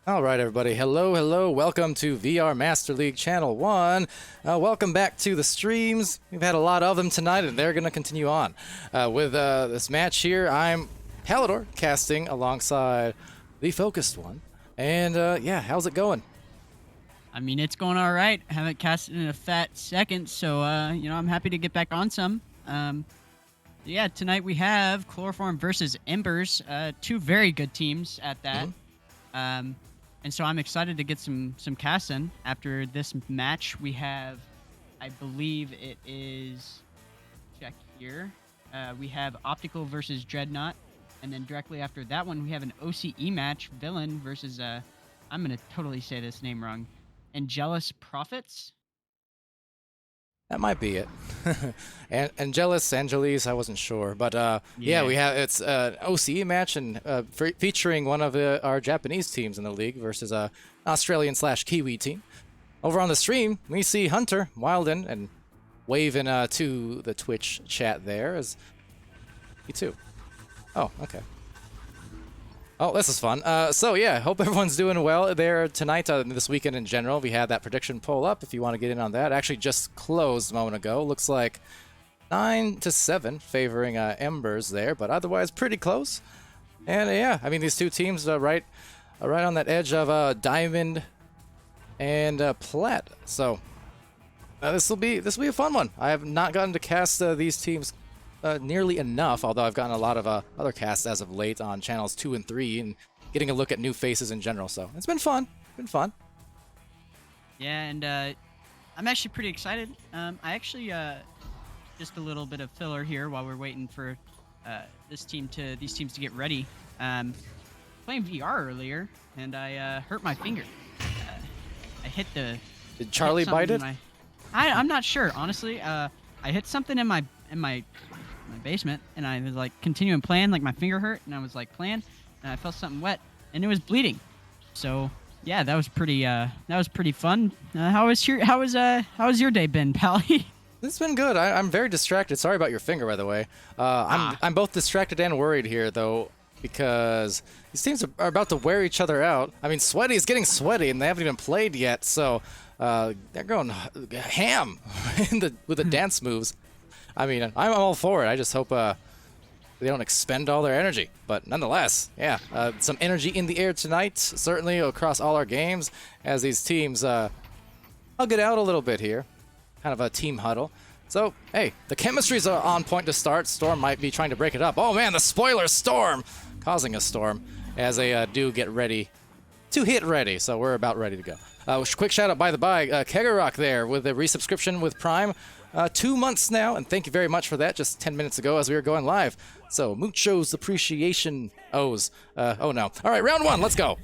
All right, everybody. Hello, hello. Welcome to VR Master League Channel 1. Welcome back to the streams. We've had a lot of them tonight, and they're going to continue on. With this match here, I'm Palidore, casting alongside the Focused One. And yeah, how's it going? I mean, it's going all right. I haven't casted in a fat second, so I'm happy to get back on some. Yeah, tonight we have Chloroform versus Embers, two very good teams at that. And so I'm excited to get some casts in. After this match, we have, I believe it is, check here. We have Optical versus Dreadnought, and then directly after that one, we have an OCE match, Villain versus I'm gonna totally say this name wrong. Angelus Prophets. That might be it. Angelis, I wasn't sure. But yeah, we have it's an OCE match and featuring one of our Japanese teams in the league versus a Australian/Kiwi team. Over on the stream, we see Hunter Wilden and waving to the Twitch chat there as you too. Oh, okay. Oh, this is fun. So yeah, hope everyone's doing well there tonight, this weekend in general. We had that prediction poll up if you want to get in on that. Actually just closed a moment ago. Looks like 9-7 favoring Embers there, but otherwise pretty close. And yeah, I mean, these two teams are right on that edge of Diamond and Plat. So this will be a fun one. I have not gotten to cast these teams nearly enough, although I've gotten a lot of other casts as of late on channels 2 and 3 and getting a look at new faces in general. So it's been fun. Yeah, and I'm actually pretty excited. I actually just a little bit of filler here while we're waiting for these teams to get ready. Playing VR earlier, and I hurt my finger. I hit the. Did Charlie bite it? I'm not sure, honestly. I hit something in my basement, and I was like continuing playing, like my finger hurt, and I was like playing, and I felt something wet, and it was bleeding. So yeah, that was pretty fun. How was your day been, Pally? It's been good. I'm very distracted. Sorry about your finger, by the way. I'm both distracted and worried here, though, because these teams are about to wear each other out. I mean, Sweaty is getting sweaty, and they haven't even played yet, so they're going ham with the dance moves. I mean, I'm all for it. I just hope they don't expend all their energy. But nonetheless, yeah, some energy in the air tonight, certainly across all our games, as these teams hug it out a little bit here. Kind of a team huddle. So, hey, the chemistries are on point to start. Storm might be trying to break it up. Oh man, the spoiler Storm causing a storm as they do get ready to hit ready. So we're about ready to go. Quick shout out by the by, Kegarok there with a resubscription with Prime. 2 months now, and thank you very much for that just 10 minutes ago as we were going live. So, muchos appreciation O's. Oh no. All right, round one, let's go.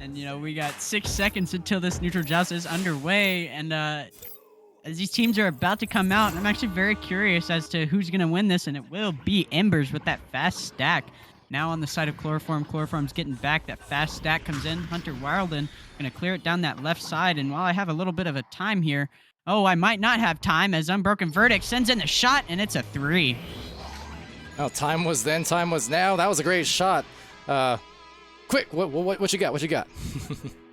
And we got 6 seconds until this neutral joust is underway, and as these teams are about to come out, I'm actually very curious as to who's going to win this, and it will be Embers with that fast stack. Now on the side of Chloroform, Chloroform's getting back. That fast stack comes in. Hunter Wilden going to clear it down that left side, and while I have a little bit of a time here, oh, I might not have time as Unbroken Verdict sends in the shot, and it's a 3. Oh, time was then, time was now. That was a great shot. Quick, what you got? What you got?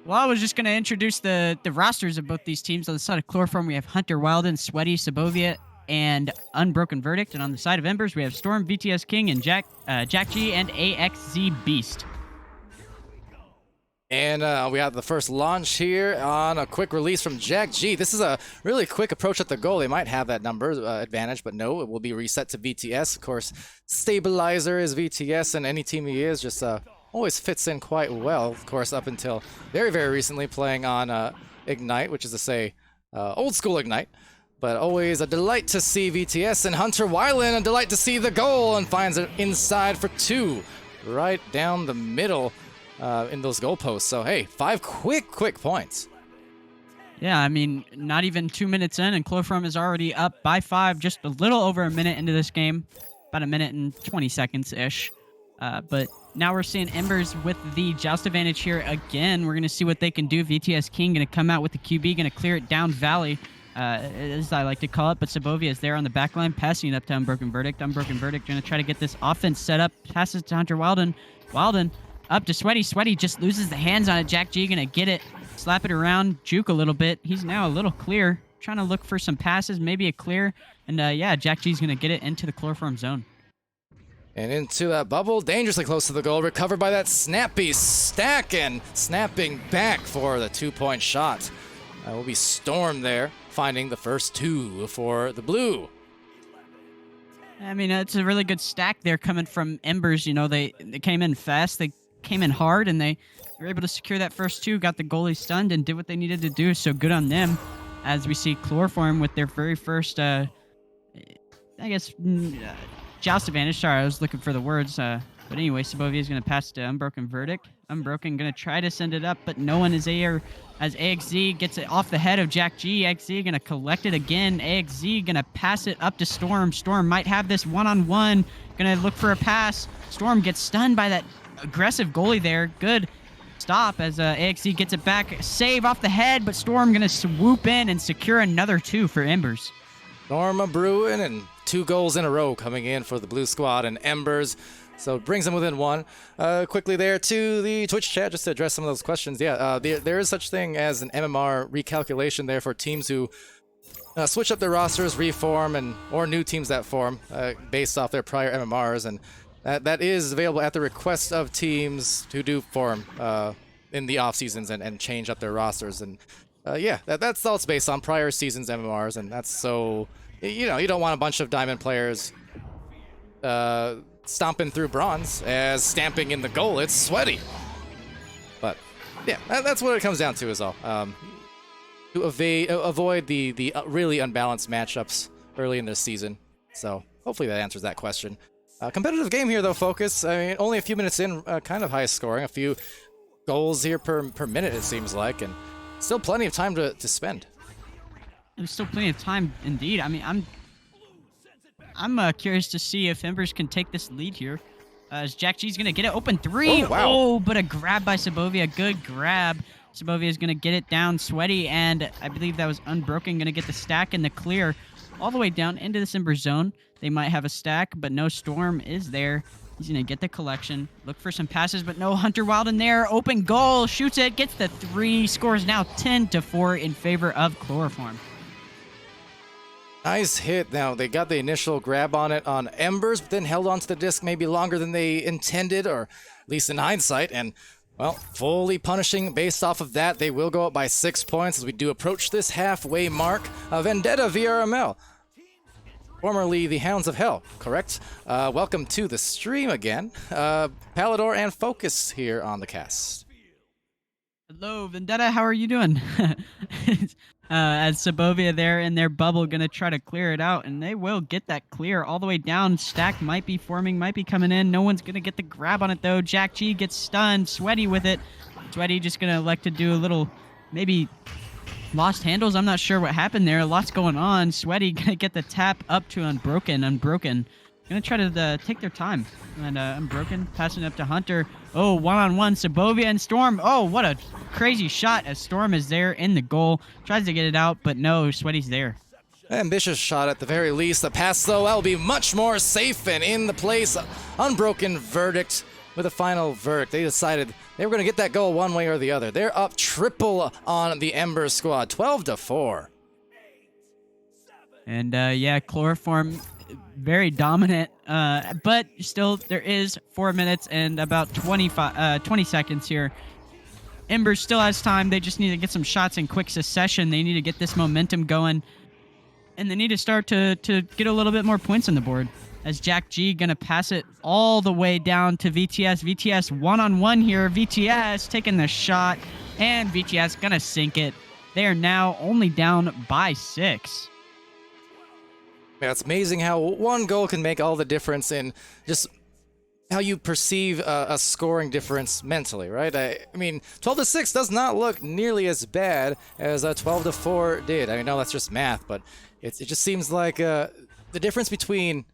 Well, I was just going to introduce the rosters of both these teams. On the side of Chloroform, we have Hunter Wilden, Sweaty, Sabovia, and Unbroken Verdict. And on the side of Embers, we have Storm, VTS King, and Jack G, and AXZ Beast. And we have the first launch here on a quick release from Jack G. This is a really quick approach at the goal. They might have that number advantage, but no, it will be reset to VTS. Of course, Stabilizer is VTS, and any team he is just always fits in quite well. Of course, up until very, very recently playing on Ignite, which is to say old school Ignite. But always a delight to see VTS, and Hunter Wyland, a delight to see the goal, and finds it inside for 2. Right down the middle. In those goalposts. So, hey, 5 quick points. Yeah, I mean, not even 2 minutes in, and Chloroform is already up by 5, just a little over a minute into this game. About a minute and 20 seconds-ish. But now we're seeing Embers with the joust advantage here again. We're going to see what they can do. VTS King going to come out with the QB, going to clear it down Valley, as I like to call it. But Sabovia is there on the back line, passing it up to Unbroken Verdict. Unbroken Verdict going to try to get this offense set up. Passes to Hunter Wilden. Wilden Up to Sweaty. Sweaty just loses the hands on it. Jack G gonna get it, slap it around, juke a little bit. He's now a little clear, trying to look for some passes, maybe a clear. And yeah, Jack G's gonna get it into the chloroform zone. And into that bubble, dangerously close to the goal, recovered by that snappy stack, and snapping back for the 2-point shot. Will be Storm there, finding the first 2 for the blue. I mean, it's a really good stack there coming from Embers. You know, they came in fast, they came in hard, and they were able to secure that first 2, got the goalie stunned, and did what they needed to do. So good on them. As we see Chloroform with their very first, I guess, joust advantage. Sorry, I was looking for the words. But anyway, Sabovia is going to pass to Unbroken Verdict. Unbroken going to try to send it up, but no one is there as AXZ gets it off the head of Jack G. AXZ going to collect it again. AXZ going to pass it up to Storm. Storm might have this one-on-one. Going to look for a pass. Storm gets stunned by that aggressive goalie there. Good stop as AXZ gets it back. Save off the head, but Storm going to swoop in and secure another 2 for Embers. Norma Bruin, and 2 goals in a row coming in for the blue squad and Embers. So it brings them within 1. Quickly there to the Twitch chat, just to address some of those questions. Yeah, there is such thing as an MMR recalculation there for teams who switch up their rosters, reform, or new teams that form based off their prior MMRs. And that is available at the request of teams who do form in the off seasons and change up their rosters. And yeah, that's all it's based on, prior seasons MMRs. And that's so, you know, you don't want a bunch of diamond players stomping through bronze as stamping in the goal. It's Sweaty. But yeah, that's what it comes down to is all. To avoid the really unbalanced matchups early in this season. So hopefully that answers that question. Competitive game here though, Focus. I mean, only a few minutes in, kind of high scoring. A few goals here per minute it seems like, and still plenty of time to spend. There's still plenty of time indeed. I mean, I'm curious to see if Embers can take this lead here. As Jack G's going to get it open 3. Oh, wow. Oh, but a grab by Sabovia. Good grab. Sabovia is going to get it down. Sweaty, and I believe that was Unbroken, going to get the stack and the clear all the way down into this Ember zone. They might have a stack, but no Storm is there. He's going to get the collection. Look for some passes, but no Hunter Wild in there. Open goal. Shoots it. Gets the 3. Scores now 10-4 in favor of Chloroform. Nice hit. Now, they got the initial grab on it on Embers, but then held onto the disc maybe longer than they intended, or at least in hindsight, and, well, fully punishing based off of that. They will go up by 6 points as we do approach this halfway mark. Vendetta VRML, formerly the Hounds of Hell, correct? Welcome to the stream again. Palidore and Focus here on the cast. Hello, Vendetta. How are you doing? As Sabovia there in their bubble going to try to clear it out, and they will get that clear all the way down. Stack might be forming, might be coming in. No one's going to get the grab on it, though. Jack G gets stunned. Sweaty with it. Sweaty just going to elect to do a little, maybe lost handles. I'm not sure what happened there. Lots going on. Sweaty going to get the tap up to Unbroken. Unbroken going to try to take their time. And Unbroken passing up to Hunter. Oh, one-on-one, Sabovia and Storm. Oh, what a crazy shot as Storm is there in the goal. Tries to get it out, but no, Sweaty's there. Ambitious shot at the very least. The pass, though, will be much more safe and in the place. Unbroken Verdict with a final verdict. They decided they were going to get that goal one way or the other. They're up triple on the Ember squad, 12-4. And yeah, Chloroform very dominant, but still there is 4 minutes and about 20 seconds here. Ember still has time. They just need to get some shots in quick succession. They need to get this momentum going, and they need to start to get a little bit more points on the board. As Jack G gonna pass it all the way down to VTS. VTS one-on-one here. VTS taking the shot, and VTS gonna sink it. They are now only down by 6. Yeah, it's amazing how one goal can make all the difference in just how you perceive a scoring difference mentally, right? I mean, 12-6 does not look nearly as bad as 12-4 did. I know that's just math, but it just seems like the difference between,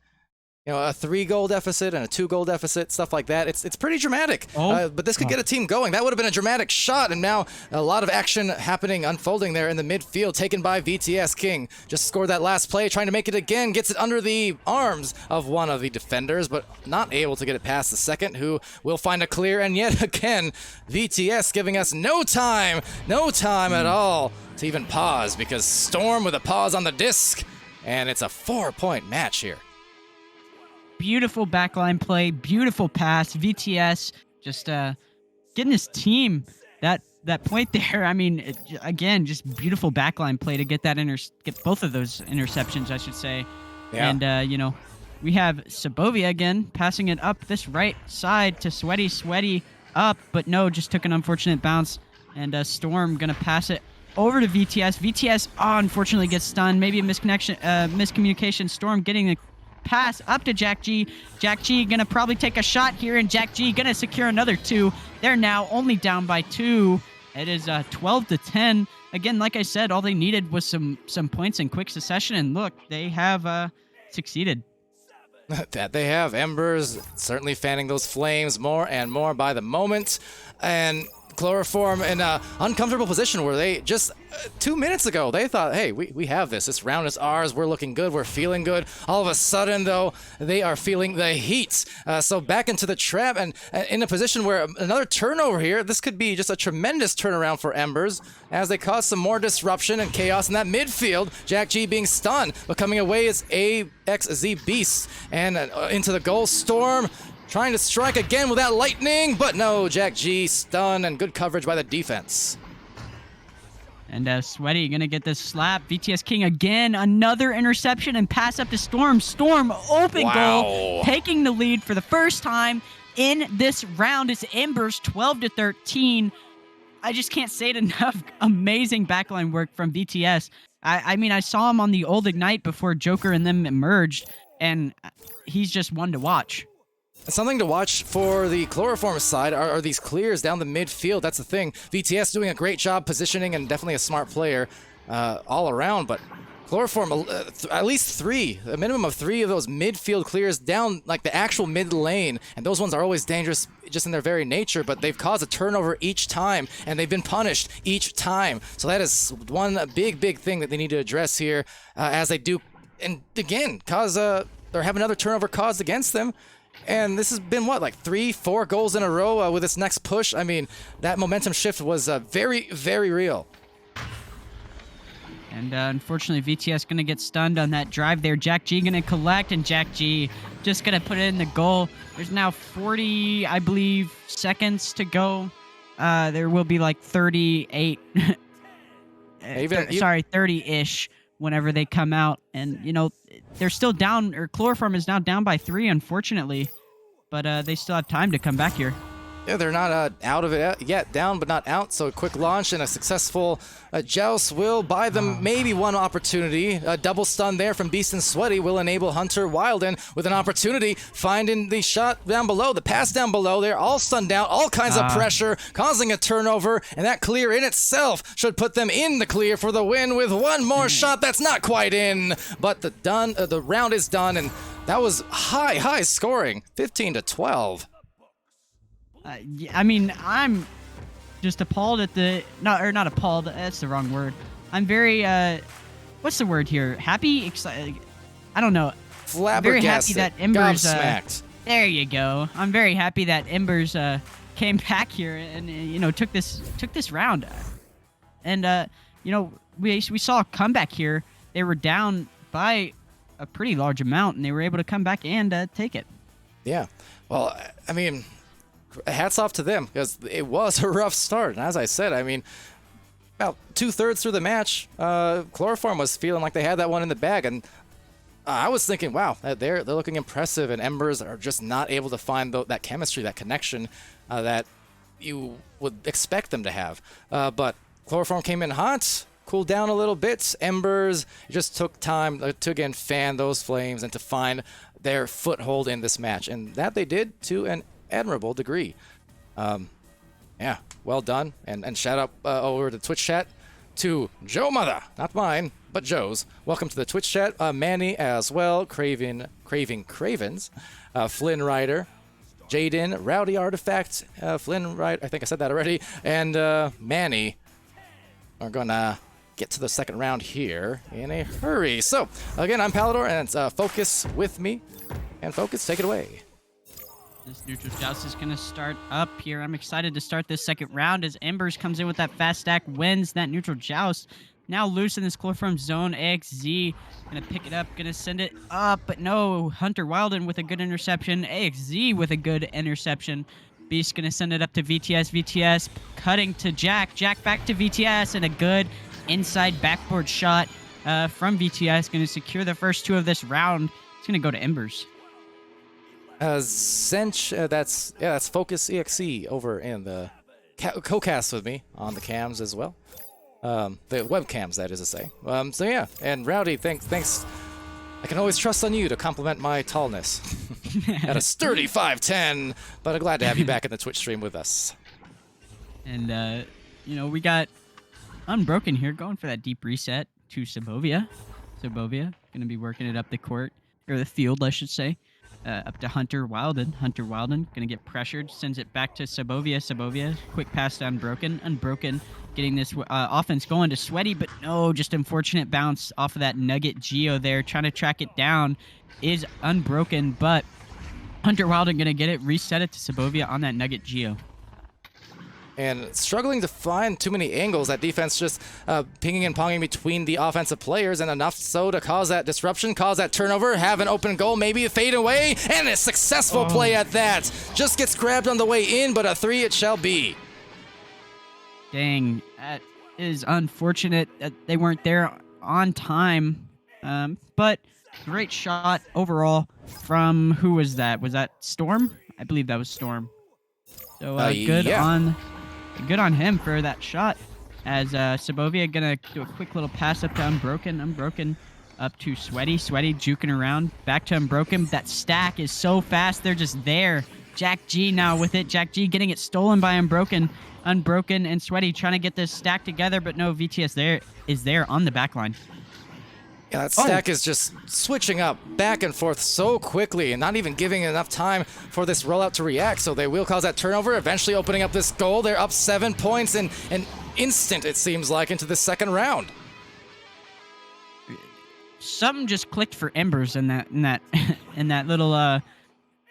a 3-goal deficit and a 2-goal deficit, stuff like that. It's pretty dramatic. But this could get a team going. That would have been a dramatic shot, and now a lot of action happening, unfolding there in the midfield, taken by VTS. King just scored that last play, trying to make it again, gets it under the arms of one of the defenders, but not able to get it past the second, who will find a clear, and yet again, VTS giving us no time at all to even pause, because Storm with a pause on the disc, and it's a 4-point match here. Beautiful backline play, beautiful pass. VTS just getting his team that point there. I mean, again, just beautiful backline play to get that get both of those interceptions, I should say. Yeah. And we have Sabovia again passing it up this right side to Sweaty. Sweaty up, but no, just took an unfortunate bounce. And Storm gonna pass it over to VTS. VTS, unfortunately gets stunned. Maybe a miscommunication. Storm getting the pass up to Jack G. Jack G gonna probably take a shot here, and Jack G gonna secure another 2. They're now only down by 2. It is 12-10. Again, like I said, all they needed was some points in quick succession, and look, they have succeeded. That they have. Embers certainly fanning those flames more and more by the moment, and Chloroform in an uncomfortable position where they just 2 minutes ago they thought, hey, we have this round is ours, we're looking good, we're feeling good. All of a sudden though, they are feeling the heat, so back into the trap, and in a position where another turnover here, this could be just a tremendous turnaround for Embers as they cause some more disruption and chaos in that midfield. Jack G being stunned, but coming away is AXZ Beast, and into the goal. Storm trying to strike again with that lightning, but no, Jack G stunned, and good coverage by the defense. And Sweaty gonna get this slap. VTS King again, another interception and pass up to Storm. Storm open goal, taking the lead for the first time in this round. It's Embers 12-13. I just can't say it enough. Amazing backline work from VTS. I mean, I saw him on the old Ignite before Joker and them emerged, and he's just one to watch. Something to watch for the Chloroform side are these clears down the midfield. That's the thing. VTS doing a great job positioning, and definitely a smart player all around, but Chloroform, at least 3, a minimum of 3 of those midfield clears down like the actual mid lane, and those ones are always dangerous just in their very nature, but they've caused a turnover each time, and they've been punished each time. So that is one big thing that they need to address here as they do, and again, cause or have another turnover caused against them. And this has been, what, like 3-4 goals in a row with this next push? I mean, that momentum shift was very real. And unfortunately, VTS going to get stunned on that drive there. Jack G going to collect, and Jack G just going to put it in the goal. There's now 40, I believe, seconds to go. There will be like 38. 30-ish whenever they come out. And, they're still down, or Chloroform is now down by 3, unfortunately. But they still have time to come back here. Yeah, they're not out of it yet, down but not out, so a quick launch and a successful joust will buy them maybe one opportunity. A double stun there from Beast and Sweaty will enable Hunter Wilden with an opportunity, finding the shot down below, the pass down below. They're all stunned out, all kinds of pressure, causing a turnover, and that clear in itself should put them in the clear for the win with one more shot that's not quite in, but the round is done, and that was high scoring, 15-12. I mean, I'm just appalled at not appalled. That's the wrong word. I'm very, what's the word here? Happy? Excited? I don't know. Flabbergasted. Very happy that Embers. Gobsmacked. There you go. I'm very happy that Embers came back here and took this round. And we saw a comeback here. They were down by a pretty large amount, and they were able to come back and take it. Yeah. Well, I mean, hats off to them, because it was a rough start. And as I said, I mean, about 2/3 through the match, Chloroform was feeling like they had that one in the bag, and I was thinking, wow, they're looking impressive, and Embers are just not able to find that chemistry, that connection that you would expect them to have. But Chloroform came in hot, cooled down a little bit. Embers just took time to again fan those flames and to find their foothold in this match, and that they did to an admirable degree. Yeah, well done, and shout out over to Twitch chat to Joe Mother, not mine, but Joe's. Welcome to the Twitch chat. Manny as well, Craving Cravens, Flynn Rider, Jaden, Rowdy Artifact, Flynn Rider, I think I said that already, and Manny are gonna get to the second round here in a hurry. So, again, I'm Palidore, and it's Focus with me. And Focus, take it away. This neutral joust is going to start up here. I'm excited to start this second round as Embers comes in with that fast stack, wins that neutral joust. Now loose in this chloroform zone. AXZ going to pick it up, going to send it up, but no. Hunter Wilden with a good interception. AXZ with a good interception. Beast going to send it up to VTS. VTS cutting to Jack. Jack back to VTS, and a good inside backboard shot from VTS. Going to secure the first two of this round. It's going to go to Embers. Zench, that's Focus EXE over in the co-cast with me on the cams as well. The webcams, that is to say. So yeah, and Rowdy, thanks. I can always trust on you to compliment my tallness at a sturdy 5'10", but I'm glad to have you back in the Twitch stream with us. And, we got Unbroken here going for that deep reset to Sabovia. Sabovia going to be working it up the court, or the field, I should say. Up to Hunter Wilden. Hunter Wilden going to get pressured, sends it back to Sabovia. Sabovia, quick pass to Unbroken. Unbroken getting this offense going to Sweaty, but no, just unfortunate bounce off of that Nugget Geo there. Trying to track it down is Unbroken, but Hunter Wilden going to get it, reset it to Sabovia on that Nugget Geo. And struggling to find too many angles. That defense just pinging and ponging between the offensive players, and enough so to cause that disruption, cause that turnover, have an open goal, maybe a fade away, and a successful play at that. Just gets grabbed on the way in, but a 3 it shall be. Dang, that is unfortunate that they weren't there on time. But great shot overall from, who was that? Was that Storm? I believe that was Storm. So good on him for that shot. As Sabovia gonna do a quick little pass up to Unbroken. Unbroken up to Sweaty. Sweaty juking around. Back to Unbroken. That stack is so fast. They're just there. Jack G now with it. Jack G getting it stolen by Unbroken. Unbroken and Sweaty trying to get this stack together, but no, VTS is there on the back line. Yeah, that stack is just switching up back and forth so quickly and not even giving enough time for this rollout to react, so they will cause that turnover, eventually opening up this goal. They're up 7 points in an instant, it seems like, into the second round. Something just clicked for Embers in that little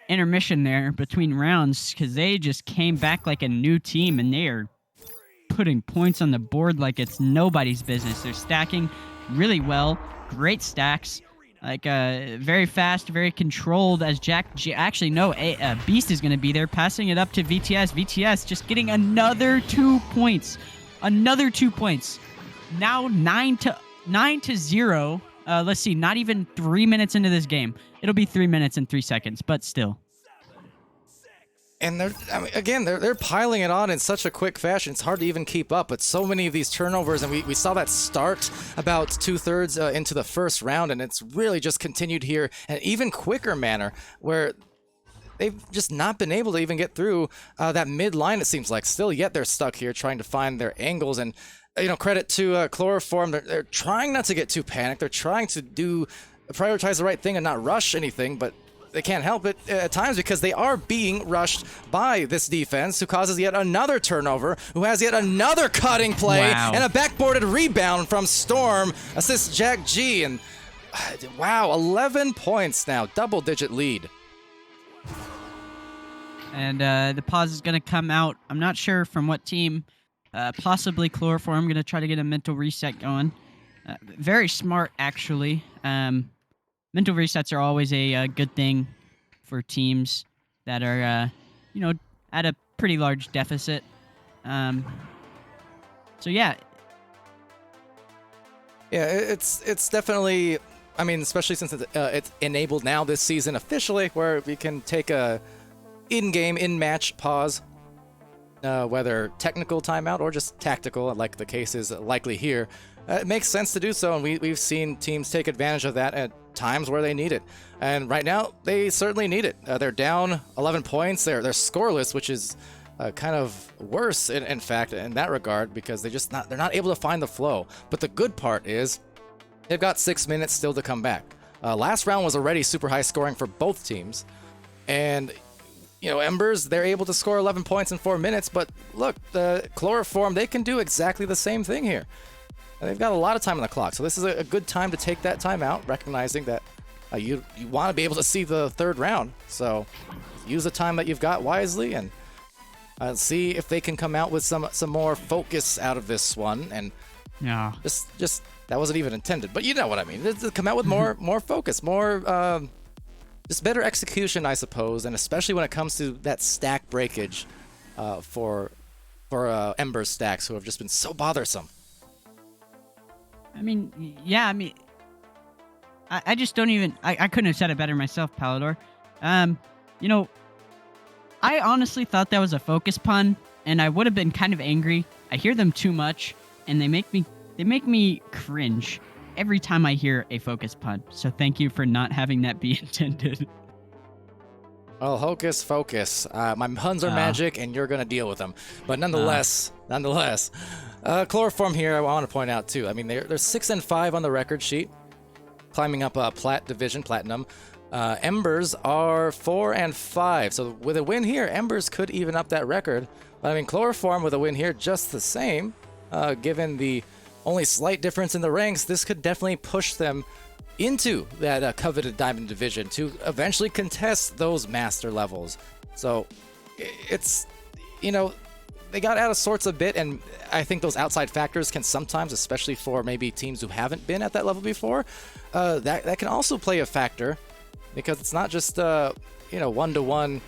intermission there between rounds, because they just came back like a new team, and they are putting points on the board like it's nobody's business. They're stacking really well. Great stacks, like very fast, very controlled. As Beast is going to be there, passing it up to VTS. VTS just getting another 2 points, another 2 points. Now 9-0. Let's see, not even 3 minutes into this game. It'll be 3 minutes and 3 seconds, but still. And they're piling it on in such a quick fashion. It's hard to even keep up. But so many of these turnovers, and we saw that start about 2/3 into the first round, and it's really just continued here in an even quicker manner, where they've just not been able to even get through that mid line. It seems like still yet they're stuck here trying to find their angles. And credit to Chloroform. They're trying not to get too panicked. They're trying to prioritize the right thing and not rush anything, but they can't help it at times because they are being rushed by this defense, who causes yet another turnover, who has yet another cutting play, and a backboarded rebound from Storm. Assists Jack G, and wow, 11 points now, double-digit lead. And the pause is going to come out. I'm not sure from what team. Possibly Chloroform. I'm going to try to get a mental reset going. Very smart, actually. Mental resets are always a good thing for teams that are, at a pretty large deficit. So yeah. Yeah, it's definitely. I mean, especially since it's enabled now this season officially, where we can take a in-game, in-match pause, whether technical timeout or just tactical, like the case is likely here. It makes sense to do so, and we've seen teams take advantage of that at times where they need it. And right now, they certainly need it. They're down 11 points. They're scoreless, which is kind of worse in fact in that regard, because they're not able to find the flow. But the good part is they've got 6 minutes still to come back. Last round was already super high scoring for both teams, and Embers, they're able to score 11 points in 4 minutes. But look, the Chloroform, they can do exactly the same thing here. And they've got a lot of time on the clock, so this is a good time to take that time out, recognizing that you want to be able to see the third round. So use the time that you've got wisely, and see if they can come out with some more focus out of this one. And yeah, just that wasn't even intended, but you know what I mean. Just come out with more focus, more just better execution, I suppose, and especially when it comes to that stack breakage for Ember stacks who have just been so bothersome. I mean, yeah, I mean, I just don't even, I couldn't have said it better myself, Palidore. I honestly thought that was a focus pun, and I would have been kind of angry. I hear them too much, and they make me cringe every time I hear a focus pun. So thank you for not having that be intended. Well, hocus focus. My puns are magic, and you're gonna deal with them. But nonetheless, Chloroform here, I want to point out too. I mean, they're 6 and 5 on the record sheet, climbing up a Plat division, Platinum. Embers are 4 and 5. So with a win here, Embers could even up that record. But I mean, Chloroform with a win here, just the same. Given the only slight difference in the ranks, this could definitely push them into that coveted Diamond division to eventually contest those master levels. So it's, they got out of sorts a bit, and I think those outside factors can sometimes, especially for maybe teams who haven't been at that level before, that can also play a factor, because it's not just one-to-one.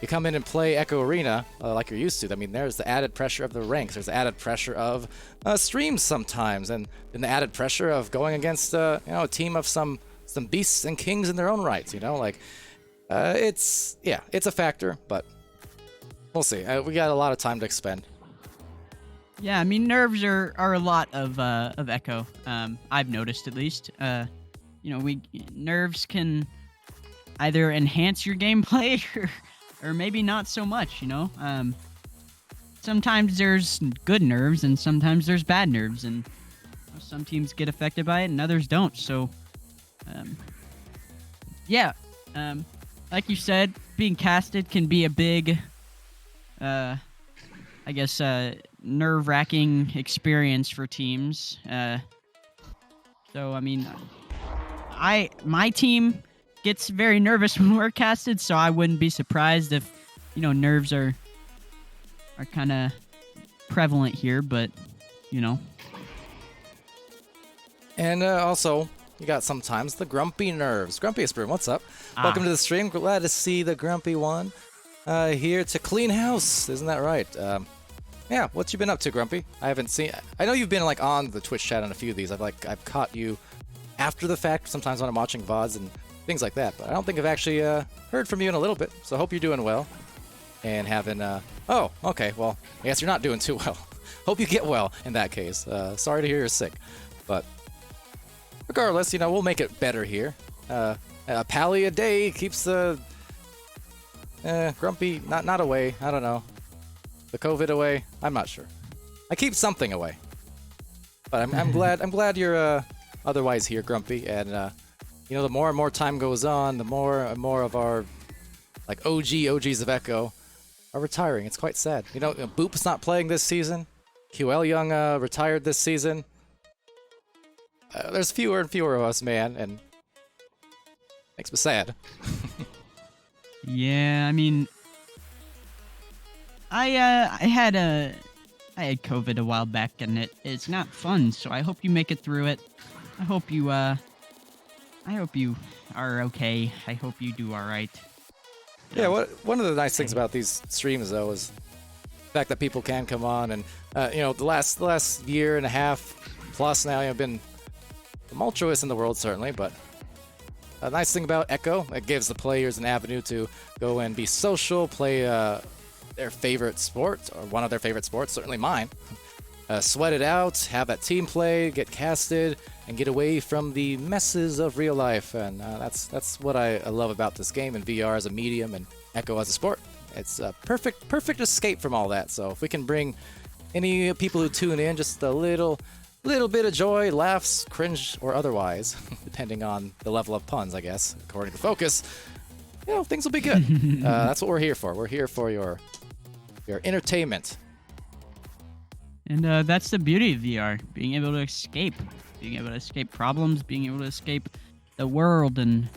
You come in and play Echo Arena like you're used to. I mean, there's the added pressure of the ranks. There's the added pressure of streams sometimes, and then the added pressure of going against a team of some beasts and kings in their own rights. It's a factor, but we'll see. We got a lot of time to expend. Yeah, I mean, nerves are a lot of Echo. I've noticed, at least. Nerves can either enhance your gameplay or maybe not so much, Sometimes there's good nerves and sometimes there's bad nerves, and some teams get affected by it and others don't. So, like you said, being casted can be a big, nerve-wracking experience for teams. So, I mean, my team gets very nervous when we're casted, so I wouldn't be surprised if, nerves are kind of prevalent here, but, And also, you got sometimes the grumpy nerves. Grumpy Spoon, what's up? Welcome to the stream. Glad to see the grumpy one here to clean house. Isn't that right? Yeah, what you been up to, Grumpy? I haven't seen. I know you've been on the Twitch chat on a few of these. I've caught you after the fact, sometimes when I'm watching VODs and things like that, but I don't think I've actually heard from you in a little bit, so I hope you're doing well and having oh, okay, well, I guess you're not doing too well. Hope you get well in that case. Sorry to hear you're sick, but regardless, we'll make it better here. A pally a day keeps the grumpy not away. I don't know, the COVID away. I'm not sure. I keep something away, but I'm glad you're otherwise here, Grumpy, and the more and more time goes on, the more and more of our OGs of Echo are retiring. It's quite sad. Boop's not playing this season. QL Young retired this season. There's fewer and fewer of us, man, and makes me sad. Yeah, I mean, I had COVID a while back, and it's not fun. So I hope you make it through it. I hope you are okay. I hope you do all right. Yeah, one of the nice things about these streams, though, is the fact that people can come on, and the last year and a half plus now, been tumultuous in the world, certainly, but a nice thing about Echo, it gives the players an avenue to go and be social, play their favorite sport, or one of their favorite sports, certainly mine. Sweat it out, have that team play, get casted, and get away from the messes of real life. And that's what I love about this game, and VR as a medium and Echo as a sport. it's a perfect escape from all that. So if we can bring any people who tune in just a little bit of joy, laughs, cringe, or otherwise, depending on the level of puns, I guess, according to Focus, things will be good. That's what we're here for. We're here for your entertainment. And that's the beauty of VR, being able to escape problems, being able to escape the world and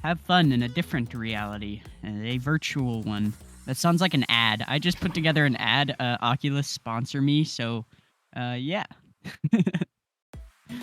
have fun in a different reality, a virtual one. That sounds like an ad. I just put together an ad. Oculus sponsor me, so yeah.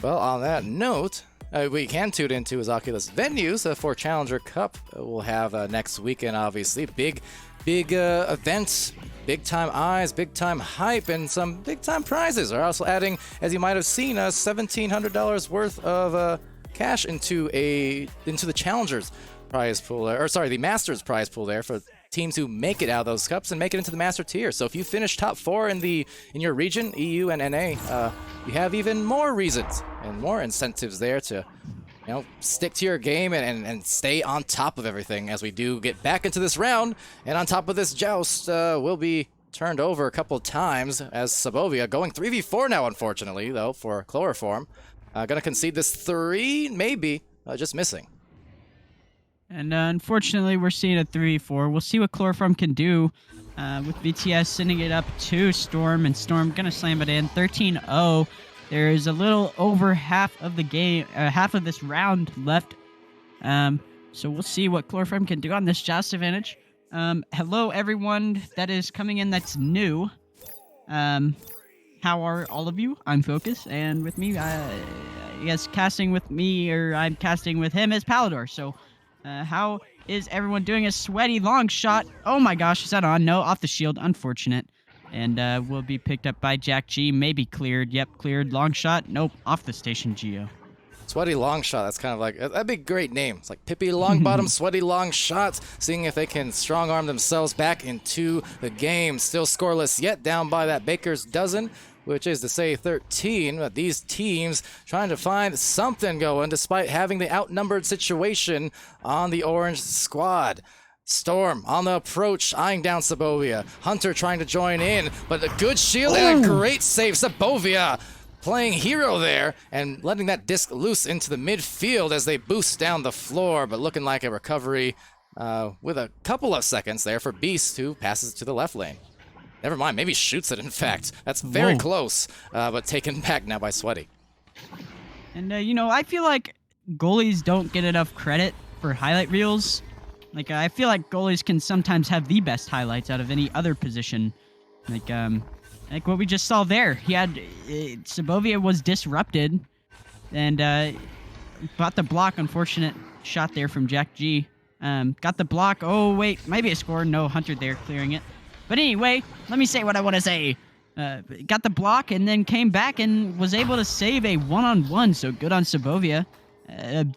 Well, on that note, we can tune into his Oculus venues for Challenger Cup. We'll have next weekend, obviously. Big events, big time eyes, big time hype, and some big time prizes. Are also adding, as you might have seen, $1,700 worth of cash into the Challengers prize pool, the Masters prize pool there for teams who make it out of those cups and make it into the Master tier. So if you finish top 4 in your region, EU and NA, you have even more reasons and more incentives there to stick to your game and stay on top of everything as we do get back into this round. And on top of this joust, will be turned over a couple of times as Sabovia going 3v4 now, unfortunately, though, for Chloroform. Gonna concede this 3, maybe, just missing. And unfortunately, we're seeing a 3v4. We'll see what Chloroform can do with VTS sending it up to Storm, and Storm gonna slam it in 13-0. There is a little over half of the game, half of this round left. So we'll see what Chloroform can do on this joust advantage. Hello, everyone that is coming in that's new. How are all of you? I'm Focus, and with me, I guess casting with me, or I'm casting with him, is Palidore. So, how is everyone doing? A sweaty long shot. Oh my gosh, is that on? No, off the shield. Unfortunate. And will be picked up by Jack G. Maybe cleared. Yep, cleared. Long shot. Nope, off the station Geo. Sweaty long shot. That's kind of like, that'd be a great name. It's like Pippi Longbottom, Sweaty long shots, seeing if they can strong arm themselves back into the game. Still scoreless yet, down by that baker's dozen, which is to say 13. But these teams trying to find something going despite having the outnumbered situation on the orange squad. Storm on the approach, eyeing down Sabovia. Hunter trying to join in, but a good shield and a great save. Sabovia playing hero there and letting that disc loose into the midfield as they boost down the floor, but looking like a recovery with a couple of seconds there for Beast, who passes to the left lane. Never mind, maybe shoots it, in fact. That's very close, but taken back now by Sweaty. And, I feel like goalies don't get enough credit for highlight reels. Like, I feel like goalies can sometimes have the best highlights out of any other position. Like what we just saw there. He had... Sabovia was disrupted and got the block. Unfortunate shot there from Jack G. Got the block. Oh, wait. Maybe a score. No, Hunter there clearing it. But anyway, let me say what I want to say. Got the block and then came back and was able to save a one-on-one. So good on Sabovia.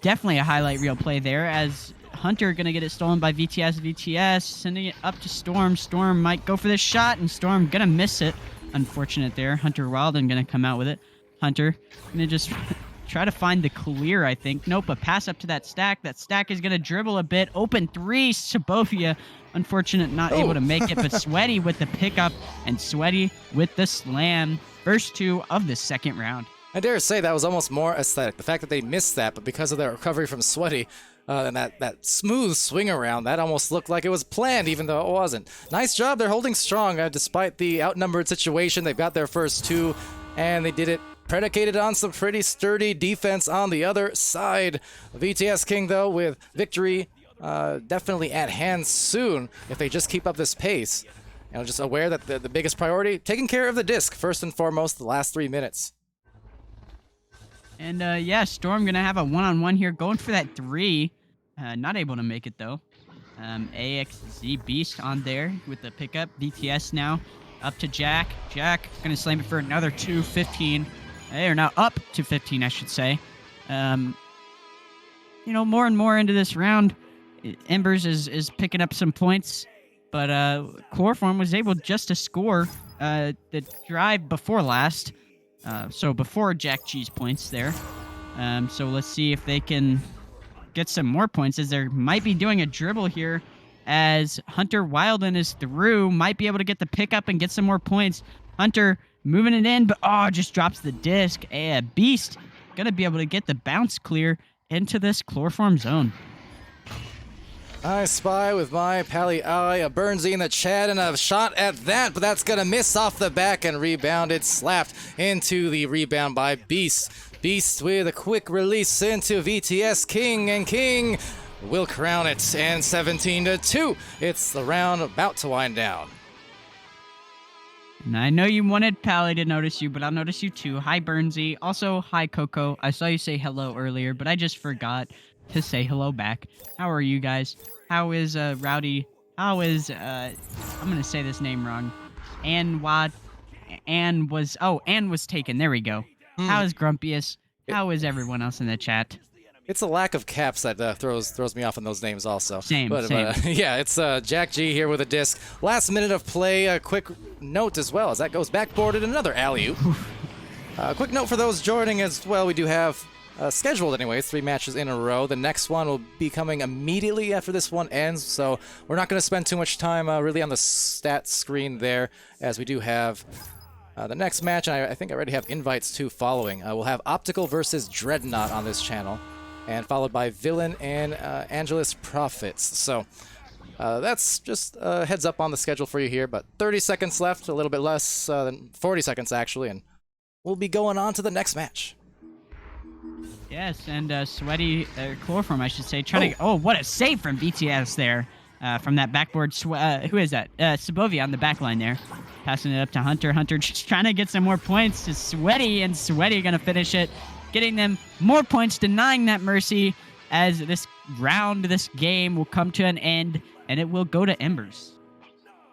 Definitely a highlight reel play there, as Hunter going to get it stolen by VTS. VTS sending it up to Storm. Storm might go for this shot, and Storm going to miss it. Unfortunate there. Hunter Wilden going to come out with it. Hunter going to just try to find the clear, I think. Nope, a pass up to that stack. That stack is going to dribble a bit. Open 3, Sabovia. Unfortunate, not able to make it, but Sweaty with the pickup and Sweaty with the slam. First 2 of the second round. I dare say that was almost more aesthetic. The fact that they missed that, but because of their recovery from Sweaty, and that smooth swing around, that almost looked like it was planned, even though it wasn't. Nice job. They're holding strong despite the outnumbered situation. They've got their first 2, and they did it predicated on some pretty sturdy defense on the other side. VTS King, though, with victory definitely at hand soon if they just keep up this pace. Just aware that the biggest priority, taking care of the disc, first and foremost, the last 3 minutes. And, Storm going to have a one-on-one here, going for that 3. Not able to make it, though. AXZ Beast on there with the pickup. VTS now up to Jack. Jack going to slam it for another 2, 15. They are now up to 15, I should say. More and more into this round, Embers is picking up some points, but Chloroform was able just to score the drive before last. So before Jack G's points there. So let's see if they can get some more points, as they might be doing a dribble here as Hunter Wilden is through, might be able to get the pickup and get some more points. Hunter moving it in, but just drops the disc. Beast gonna be able to get the bounce clear into this chloroform zone. I spy with my Pally eye a Burnsy in the chat and a shot at that, but that's gonna miss off the back and rebounded, slapped into the rebound by Beast. Beast with a quick release into VTS King, and King will crown it, and 17-2. It's the round about to wind down. And I know you wanted Pally to notice you, but I'll notice you too. Hi, Burnsy. Also, hi, Coco. I saw you say hello earlier, but I just forgot to say hello back. How are you guys? How is Rowdy? How is I'm gonna say this name wrong. Ann was taken. There we go. How is Grumpiest? How is everyone else in the chat? It's a lack of caps that throws me off on those names also. Same. Yeah, it's Jack G here with a disc. Last minute of play. A quick note as well as that goes backboarded. Another alley-oop. Quick note for those joining as well. We do have scheduled anyways 3 matches in a row. The next one will be coming immediately after this one ends, so we're not going to spend too much time really on the stats screen there, as we do have the next match, and I think I already have invites too following. We'll have Optical versus Dreadnought on this channel, and followed by Villain and Angelus Prophets. So that's just a heads up on the schedule for you here, but 30 seconds left, a little bit less than 40 seconds actually, and we'll be going on to the next match. Yes, and Sweaty, Chloroform, I should say, trying to... Oh, what a save from BTS there. From that backboard... who is that? Sabovia on the back line there. Passing it up to Hunter. Hunter just trying to get some more points to Sweaty, and Sweaty going to finish it. Getting them more points, denying that mercy, as this round, this game will come to an end, and it will go to Embers.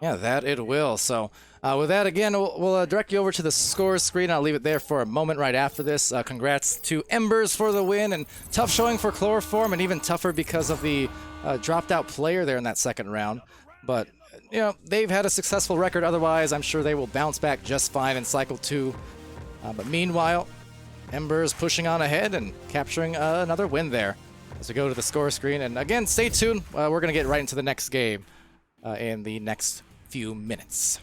Yeah, that it will. So with that, again, we'll direct you over to the score screen. I'll leave it there for a moment right after this. Congrats to Embers for the win, and tough showing for Chloroform, and even tougher because of the dropped-out player there in that second round. But, you know, they've had a successful record otherwise. I'm sure they will bounce back just fine in Cycle 2. But meanwhile, Embers pushing on ahead and capturing another win there. As we go to the score screen, and again, stay tuned. We're going to get right into the next game in the next few minutes.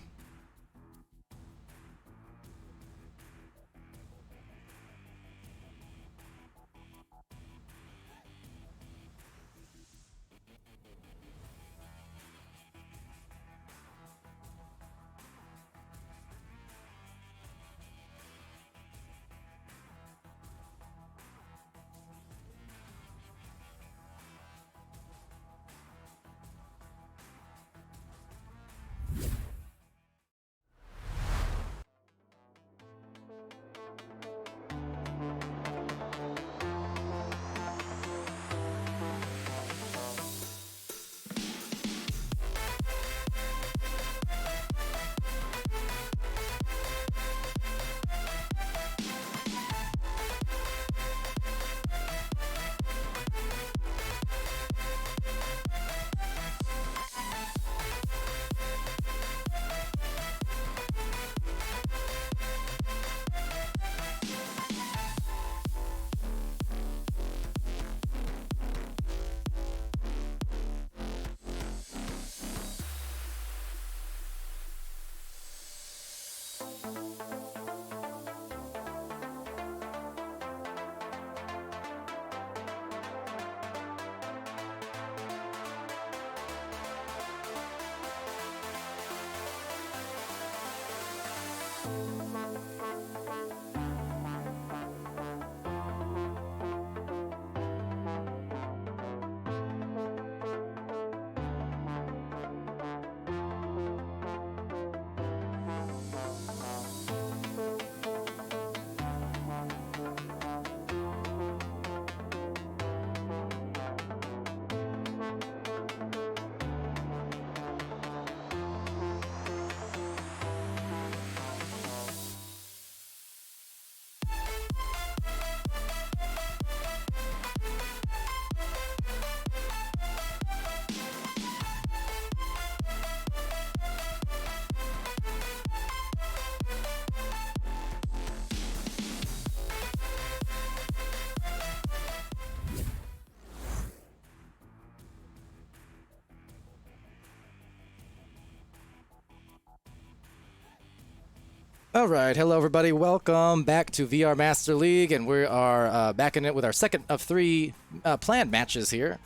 All right, hello everybody. Welcome back to VR Master League, and we are back in it with our second of three planned matches here.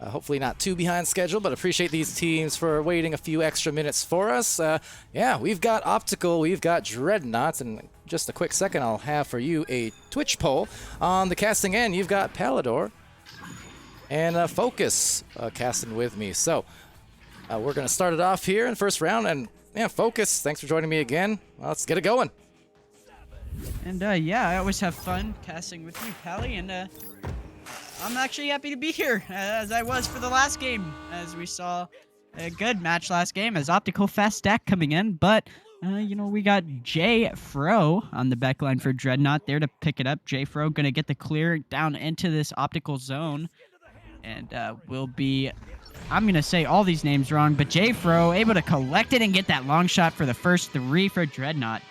Hopefully not too behind schedule, but appreciate these teams for waiting a few extra minutes for us. Yeah, we've got Optical, we've got Dreadnought, and just a quick second, I'll have for you a Twitch poll. On the casting end, you've got Palidore and Focus casting with me. So we're going to start it off here in the first round, and yeah, Focus, thanks for joining me again. Well, let's get it going. And yeah, I always have fun casting with you, Pally, and I'm actually happy to be here, as I was for the last game, as we saw a good match last game, as Optical fast stack coming in, but, you know, we got J Fro on the backline for Dreadnought there to pick it up. J Fro gonna get the clear down into this Optical zone, and will be, I'm gonna say all these names wrong, but J Fro able to collect it and get that long shot for the first three for Dreadnought.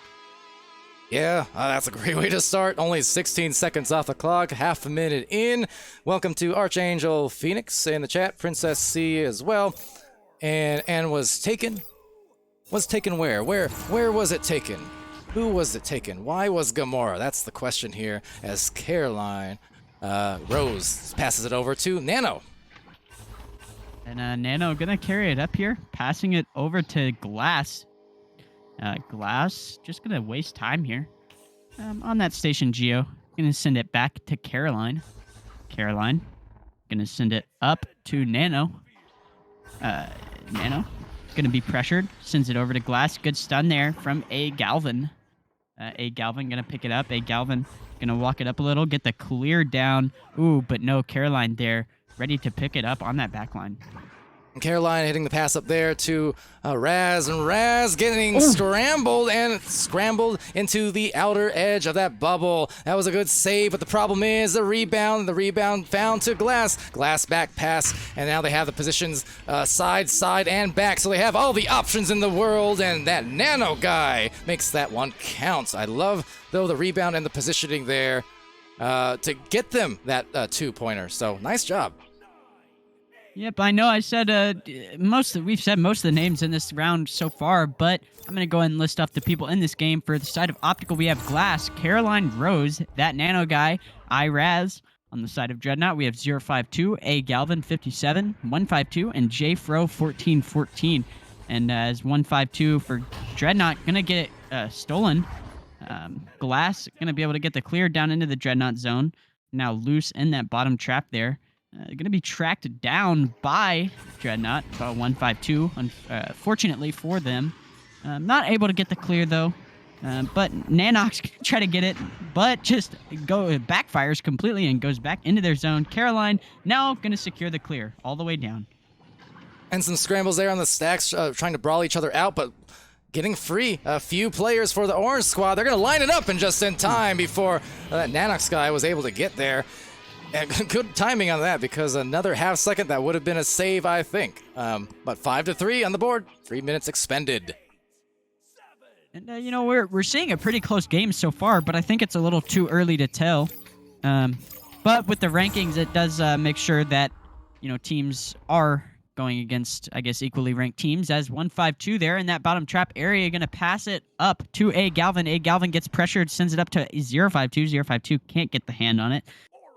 Yeah, that's a great way to start. Only 16 seconds off the clock, half a minute in. Welcome to Archangel Phoenix in the chat, Princess C as well. And was taken? Was taken where? Where was it taken? Who was it taken? Why was Gamora? That's the question here as Caroline Rose passes it over to Nano. And Nano gonna carry it up here, passing it over to Glass. Glass just gonna waste time here on that station Geo. Gonna send it back to Caroline. Caroline gonna send it up to Nano. Nano gonna be pressured. Sends it over to Glass. Good stun there from A Galvin. A Galvin gonna pick it up. A Galvin gonna walk it up a little, get the clear down. Ooh, but no, Caroline there, ready to pick it up on that back line. Caroline hitting the pass up there to Raz, and Raz getting scrambled into the outer edge of that bubble. That was a good save, but the problem is the rebound. The rebound found to Glass. Glass back pass, and now they have the positions side, and back, so they have all the options in the world, and that Nano guy makes that one count. I love, though, the rebound and the positioning there to get them that two-pointer, so nice job. Yep, I know I said we've said most of the names in this round so far, but I'm going to go ahead and list off the people in this game. For the side of Optical, we have Glass, Caroline Rose, that Nano guy, Iraz. On the side of Dreadnought, we have 052, A Galvin 57, 152, and J Fro 1414. And as 152 for Dreadnought, going to get it stolen. Glass going to be able to get the clear down into the Dreadnought zone. Now loose in that bottom trap there. Going to be tracked down by Dreadnought, 152. Fortunately for them, not able to get the clear though. But Nanox try to get it, but just backfires completely and goes back into their zone. Caroline now going to secure the clear all the way down. And some scrambles there on the stacks, trying to brawl each other out, but getting free. A few players for the Orange Squad. They're going to line it up in just in time before that Nanox guy was able to get there. And good timing on that, because another half second, that would have been a save, I think. But 5-3 on the board. 3 minutes expended. And, you know, we're seeing a pretty close game so far, but I think it's a little too early to tell. But with the rankings, it does make sure that, you know, teams are going against, I guess, equally ranked teams, as 152 there in that bottom trap area, going to pass it up to A Galvin. A Galvin gets pressured, sends it up to 052. 052 can't get the hand on it.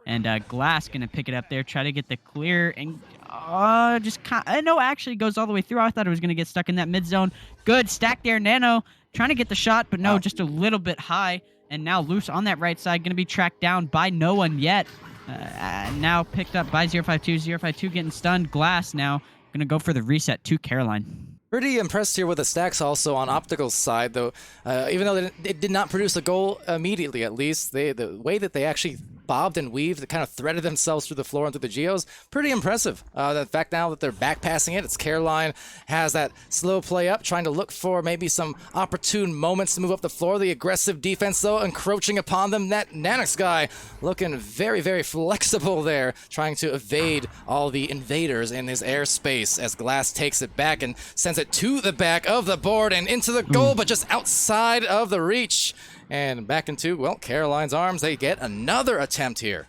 And Glass going to pick it up there, try to get the clear, and actually goes all the way through. I thought it was going to get stuck in that mid zone. Good stack there, Nano trying to get the shot, but no, just a little bit high. And now loose on that right side, going to be tracked down by no one yet. Now picked up by 052. 052 getting stunned. Glass now going to go for the reset to Caroline. Pretty impressed here with the stacks also on Optical's side, though. Even though it did not produce a goal immediately, at least, the way that they actually bobbed and weaved, they kind of threaded themselves through the floor and through the geos, pretty impressive. The fact now that they're back passing it, it's Caroline has that slow play up, trying to look for maybe some opportune moments to move up the floor. The aggressive defense, though, encroaching upon them. That Nanox guy looking very, very flexible there, trying to evade all the invaders in his airspace as Glass takes it back and sends it to the back of the board and into the goal, but just outside of the reach. And back into, well, Caroline's arms. They get another attempt here.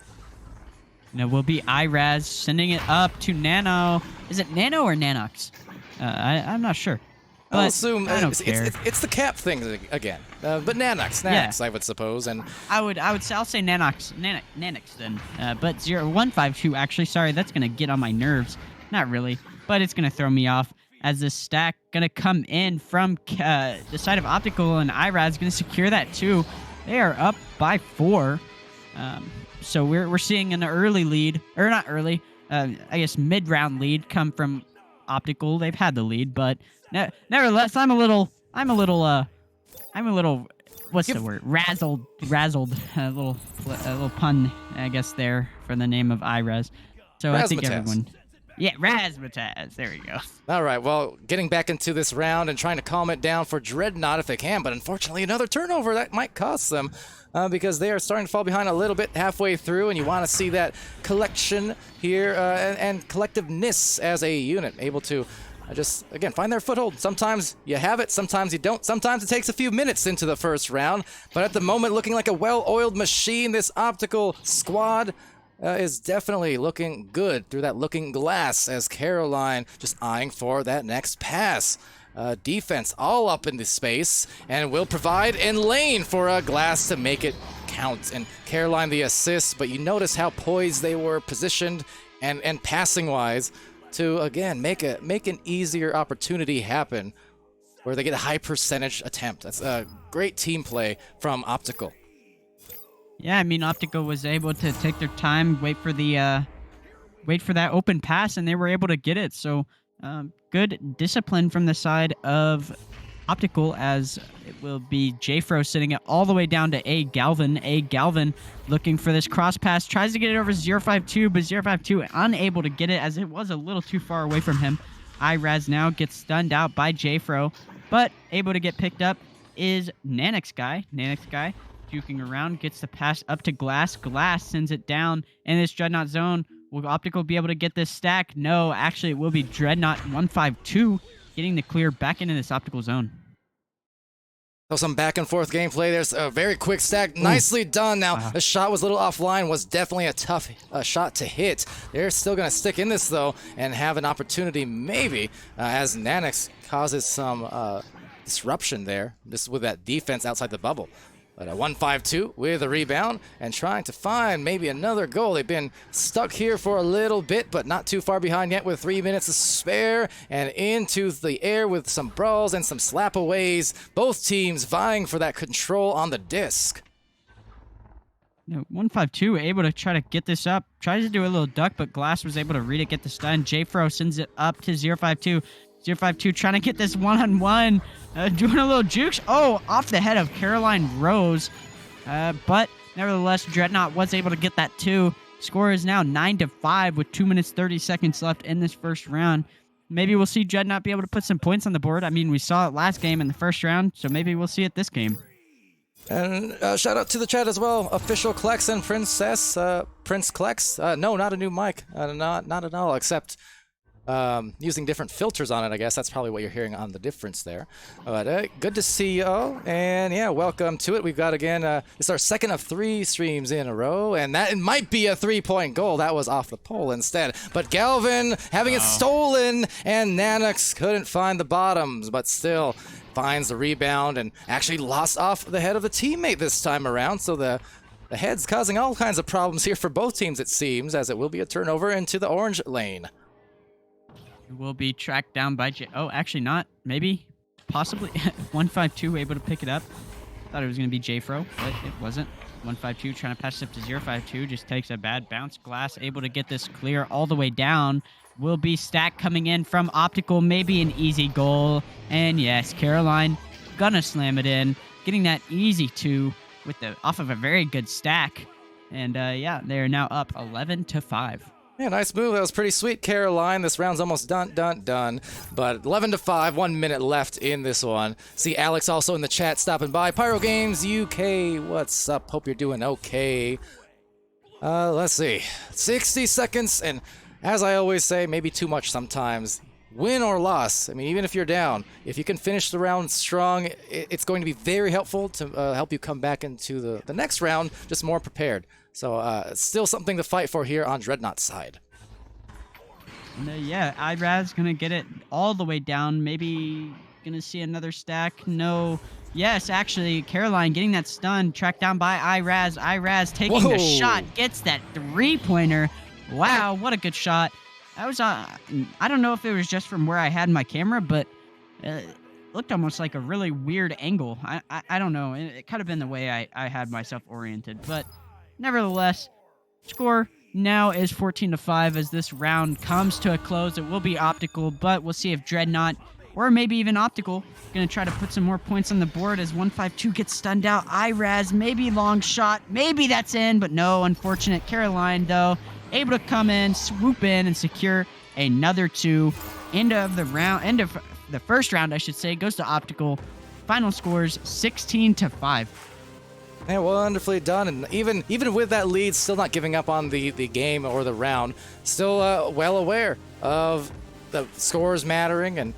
And it will be Iraz sending it up to Nano. Is it Nano or Nanox? I'm not sure. I'll assume I don't care. it's the cap thing again. But Nanox, Yeah. I would suppose. And I'll say Nanox then. But 0152 actually. Sorry, that's gonna get on my nerves. Not really, but it's gonna throw me off. As this stack gonna come in from the side of Optical, and Irad's gonna secure that too. They are up by 4. So we're seeing an early lead, or not early, I guess mid-round lead come from Optical. They've had the lead, but nevertheless, I'm a little, what's the word? Razzled, a little pun, I guess, there for the name of Irez. So I think everyone. Yeah, Razzmatazz. There you go. All right, well, getting back into this round and trying to calm it down for Dreadnought if they can, but unfortunately another turnover that might cost them because they are starting to fall behind a little bit halfway through, and you want to see that collection here and collectiveness as a unit, able to just, again, find their foothold. Sometimes you have it, sometimes you don't. Sometimes it takes a few minutes into the first round, but at the moment, looking like a well-oiled machine, this Optical squad is definitely looking good through that looking glass as Caroline just eyeing for that next pass. Defense all up in the space and will provide in lane for a glass to make it count. And Caroline the assist, but you notice how poised they were positioned and passing wise to, again, make an easier opportunity happen where they get a high percentage attempt. That's a great team play from Optical. Yeah, I mean, Optical was able to take their time, wait for that open pass, and they were able to get it. So, good discipline from the side of Optical, as it will be Jfro sitting it all the way down to A Galvin. A Galvin looking for this cross pass, tries to get it over 052, but 052 unable to get it as it was a little too far away from him. Iraz now gets stunned out by Jfro, but able to get picked up is Nanox guy. Juking around, gets the pass up to Glass. Glass sends it down in this Dreadnought zone. Will Optical be able to get this stack? No, actually it will be Dreadnought 152 getting the clear back into this Optical zone. So some back and forth gameplay. There's a very quick stack. Nicely done. Now, the shot was a little offline, was definitely a tough shot to hit. They're still going to stick in this, though, and have an opportunity, maybe, as Nanox causes some disruption there, just with that defense outside the bubble. But a 152 with a rebound and trying to find maybe another goal. They've been stuck here for a little bit, but not too far behind yet with 3 minutes to spare. And into the air with some brawls and some slap-aways. Both teams vying for that control on the disc. 152 able to try to get this up. Tries to do a little duck, but Glass was able to read it, get the stun. Jfro sends it up to 052. 052 trying to get this one-on-one. Doing a little jukes. Oh, off the head of Caroline Rose. But nevertheless, Dreadnought was able to get that too. Score is now 9-5 with 2 minutes 30 seconds left in this first round. Maybe we'll see Dreadnought be able to put some points on the board. I mean, we saw it last game in the first round, so maybe we'll see it this game. And shout out to the chat as well. Official Klex and Princess. Prince Klex. No, not a new mic. Not at all, except using different filters on it, I guess. That's probably what you're hearing on the difference there. But good to see y'all. And yeah, welcome to it. We've got, again, it's our second of 3 streams in a row. And that it might be a 3-point goal. That was off the pole instead. But Galvin having it stolen, and Nanox couldn't find the bottoms, but still finds the rebound and actually lost off the head of the teammate this time around. So the head's causing all kinds of problems here for both teams, it seems, as it will be a turnover into the orange lane. Will be tracked down by Oh, actually not. Maybe. Possibly. 152 able to pick it up. Thought it was going to be Jfro, but it wasn't. 152 trying to pass it up to 052. Just takes a bad bounce. Glass able to get this clear all the way down. Will be stack coming in from Optical. Maybe an easy goal. And yes, Caroline gonna slam it in. Getting that easy 2 with off of a very good stack. And yeah, they're now up 11-5. Yeah, nice move. That was pretty sweet, Caroline. This round's almost done. But 11-5, 1 minute left in this one. See Alex also in the chat stopping by. Pyro Games UK, what's up? Hope you're doing okay. Let's see. 60 seconds, and as I always say, maybe too much sometimes. Win or loss, I mean, even if you're down, if you can finish the round strong, it's going to be very helpful to help you come back into the next round just more prepared. So still something to fight for here on Dreadnought's side. And, yeah, Iraz going to get it all the way down. Maybe Gonna see another stack. No. Yes, actually, Caroline getting that stun, tracked down by Iraz. Iraz taking the shot, gets that 3-pointer. Wow, what a good shot. I was, I don't know if it was just from where I had my camera, but it looked almost like a really weird angle. I don't know. It could have been the way I had myself oriented, but nevertheless, score now is 14-5 as this round comes to a close. It will be Optical, but we'll see if Dreadnought or maybe even Optical going to try to put some more points on the board as 152 gets stunned out. Iraz, maybe long shot. Maybe that's in, but no, unfortunate. Caroline, though, able to come in, swoop in, and secure another 2. End of the first round, I should say, goes to Optical. Final scores 16-5. Yeah, wonderfully done, and even with that lead, still not giving up on the game or the round. Still well aware of the scores mattering and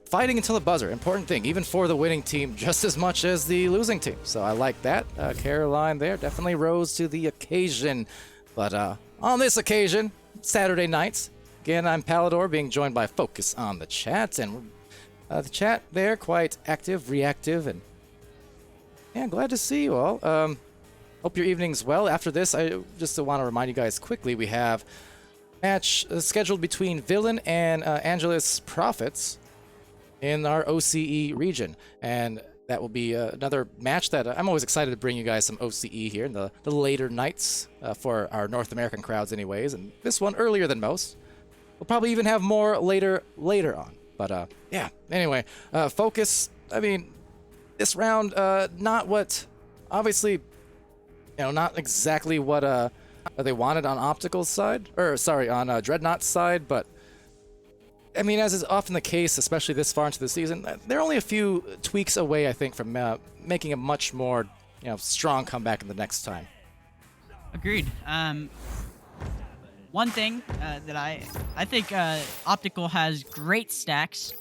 fighting until the buzzer. Important thing, even for the winning team, just as much as the losing team. So I like that. Caroline there definitely rose to the occasion. But on this occasion, Saturday nights, again, I'm Palidore, being joined by Focus on the chat, and the chat there quite active, reactive, and yeah, glad to see you all. Hope your evening's well. After this, I just want to remind you guys quickly, we have a match scheduled between Villain and Angelus Prophets in our OCE region. And that will be another match that I'm always excited to bring you guys some OCE here in the later nights for our North American crowds anyways. And this one earlier than most. We'll probably even have more later on. But yeah, anyway, Focus, I mean, this round, not what, obviously, not exactly what they wanted on Optical's side, or sorry, on Dreadnought's side, but I mean, as is often the case, especially this far into the season, they're only a few tweaks away, I think, from making a much more, strong comeback in the next time. Agreed. One thing that I think Optical has great stacks.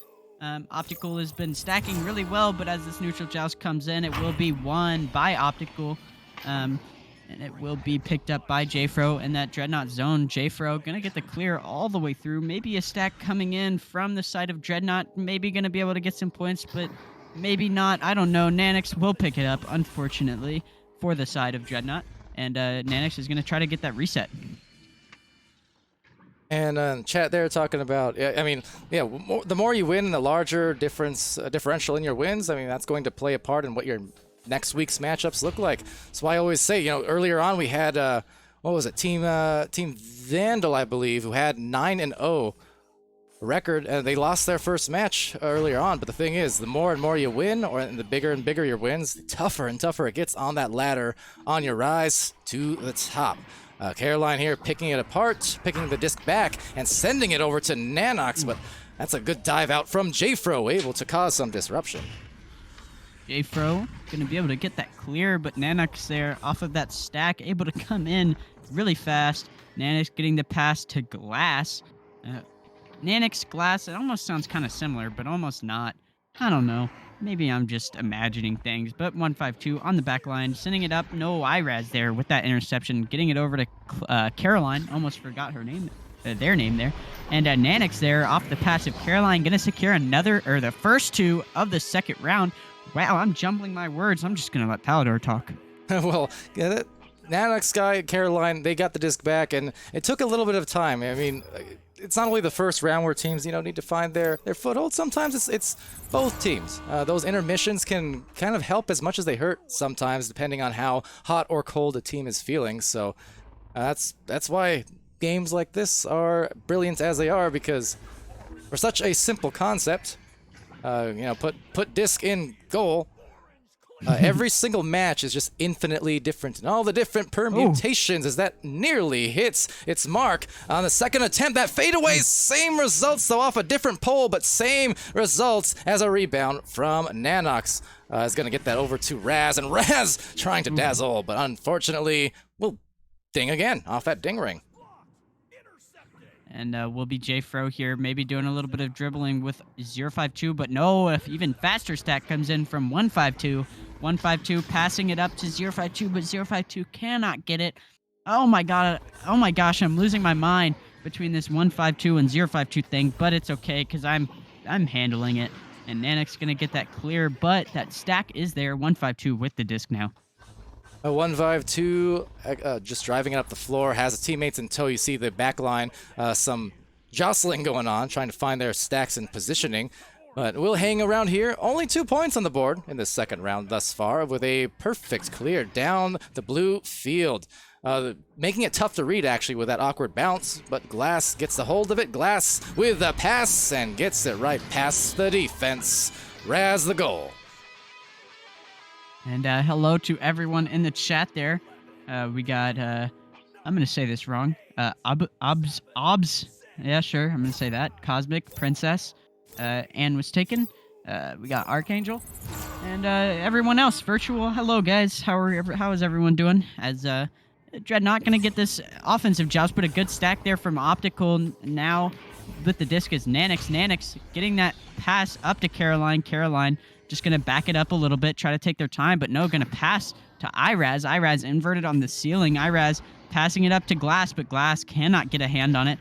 Optical has been stacking really well, but as this neutral joust comes in, it will be won by Optical, and it will be picked up by Jfro in that Dreadnought zone. Jfro gonna get the clear all the way through. Maybe a stack coming in from the side of Dreadnought, maybe gonna be able to get some points, but maybe not. I don't know. Nanix will pick it up, unfortunately, for the side of Dreadnought, and Nanix is gonna try to get that reset. And chat there talking about, I mean, yeah, the more you win, the larger differential in your wins. I mean, that's going to play a part in what your next week's matchups look like. So I always say, earlier on we had, what was it, Team Vandal, I believe, who had 9-0 record, and they lost their first match earlier on. But the thing is, the more and more you win, and the bigger and bigger your wins, the tougher and tougher it gets on that ladder on your rise to the top. Caroline here picking it apart, picking the disc back, and sending it over to Nanox, but that's a good dive out from Jfro, able to cause some disruption. Jfro gonna be able to get that clear, but Nanox there off of that stack, able to come in really fast. Nanox getting the pass to Glass. Nanox, Glass, it almost sounds kind of similar, but almost not. I don't know. Maybe I'm just imagining things, but 152 on the back line, sending it up. No Iraz there with that interception, getting it over to Caroline. Almost forgot her name, their name there. And Nanox there off the passive. Caroline going to secure the first 2 of the second round. Wow, I'm jumbling my words. I'm just going to let Palidore talk. Well, Nanox guy, Caroline, they got the disc back, and it took a little bit of time. I mean, it's not only the first round where teams, need to find their foothold. Sometimes it's both teams. Those intermissions can kind of help as much as they hurt sometimes, depending on how hot or cold a team is feeling. So that's why games like this are brilliant as they are, because for such a simple concept, put disc in goal. Every single match is just infinitely different, and all the different permutations as that nearly hits its mark on the second attempt. That fadeaway, same results, though off a different pole, but same results as a rebound from Nanox. Is going to get that over to Raz, and Raz trying to dazzle, but unfortunately will ding again off that ding ring. And we'll be Jfro here, maybe doing a little bit of dribbling with 052, but no, if even faster stack comes in from 152. 152 passing it up to 052, but 052 cannot get it. Oh my god, oh my gosh, I'm losing my mind between this 152 and 052 thing, but it's okay, because I'm handling it. and Nanek's going to get that clear, but that stack is there. 152 with the disc now. A 152, just driving it up the floor, has his teammates in tow. You see the back line, some jostling going on, trying to find their stacks and positioning. But we'll hang around here. Only 2 points on the board in this second round thus far, with a perfect clear down the blue field. Making it tough to read, actually, with that awkward bounce, but Glass gets the hold of it. Glass with the pass and gets it right past the defense. Raz the goal. And hello to everyone in the chat there. We got, I'm going to say this wrong. Obs. Yeah, sure, I'm going to say that. Cosmic, Princess, Anne was taken. We got Archangel. And everyone else, virtual. Hello, guys. How is everyone doing? As Dreadnought going to get this offensive joust, but a good stack there from Optical. Now with the disc is Nanix. Nanix getting that pass up to Caroline. Caroline just going to back it up a little bit, try to take their time, but no, going to pass to Iraz. Iraz inverted on the ceiling. Iraz passing it up to Glass, but Glass cannot get a hand on it.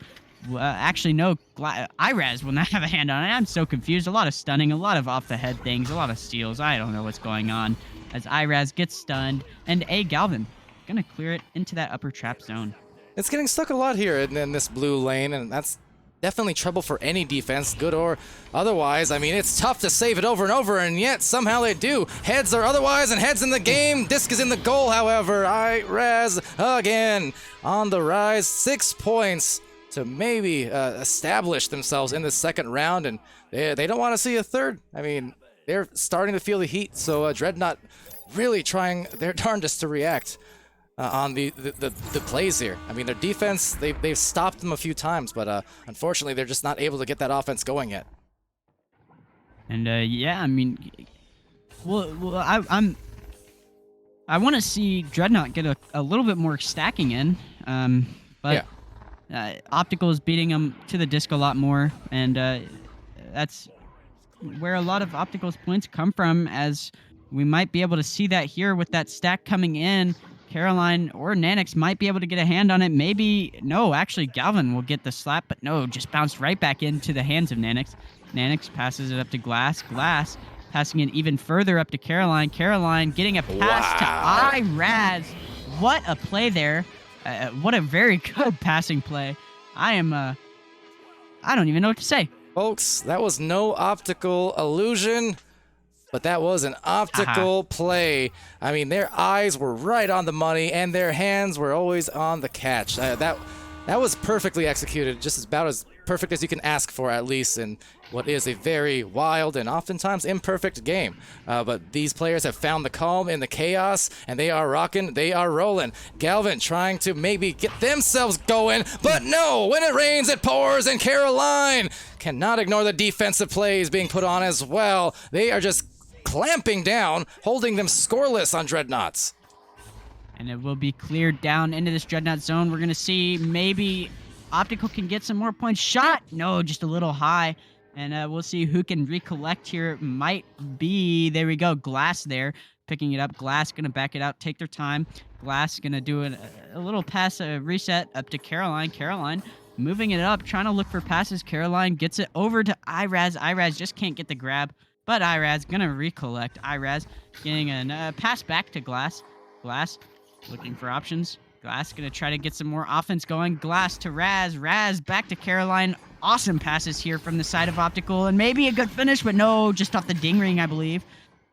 Actually, no, Iraz will not have a hand on it. I'm so confused. A lot of stunning, a lot of off-the-head things, a lot of steals. I don't know what's going on as Iraz gets stunned, and A. Galvin going to clear it into that upper trap zone. It's getting stuck a lot here in this blue lane, and that's definitely trouble for any defense, good or otherwise. I mean, it's tough to save it over and over, and yet somehow they do. Heads or otherwise, and heads in the game. Disc is in the goal, however. Raz again on the rise. 6 points to maybe establish themselves in the second round, and they don't want to see a third. I mean, they're starting to feel the heat, so Dreadnought really trying their darndest to react on the plays here. I mean, their defense, they've stopped them a few times, but unfortunately, they're just not able to get that offense going yet. And yeah, I mean, I want to see Dreadnought get a little bit more stacking in, but yeah. Optical is beating them to the disc a lot more, and that's where a lot of Optical's points come from, as we might be able to see that here with that stack coming in. Caroline or Nanix might be able to get a hand on it. Maybe, no, actually Galvin will get the slap, but no, just bounced right back into the hands of Nanix. Nanix passes it up to Glass. Glass passing it even further up to Caroline. Caroline getting a pass to Iraz. What a play there. What a very good passing play. I don't even know what to say. Folks, that was no optical illusion, but that was an optical play. I mean, their eyes were right on the money, and their hands were always on the catch. That was perfectly executed, just about as perfect as you can ask for, at least, in what is a very wild and oftentimes imperfect game. But these players have found the calm in the chaos, and they are rocking, they are rolling. Galvin trying to maybe get themselves going, but no, when it rains, it pours, and Caroline cannot ignore the defensive plays being put on as well. They are just clamping down, holding them scoreless on Dreadnoughts. And it will be cleared down into this Dreadnought zone. We're going to see maybe Optical can get some more points. Shot! No, just a little high. And we'll see who can recollect here. Might be, there we go, Glass there, picking it up. Glass going to back it out, take their time. Glass going to do a little pass, reset up to Caroline. Caroline moving it up, trying to look for passes. Caroline gets it over to Iraz. Iraz just can't get the grab. But Iraz going to recollect. Iraz getting a pass back to Glass. Glass looking for options. Glass going to try to get some more offense going. Glass to Raz. Raz back to Caroline. Awesome passes here from the side of Optical. And maybe a good finish, but no, just off the ding ring, I believe.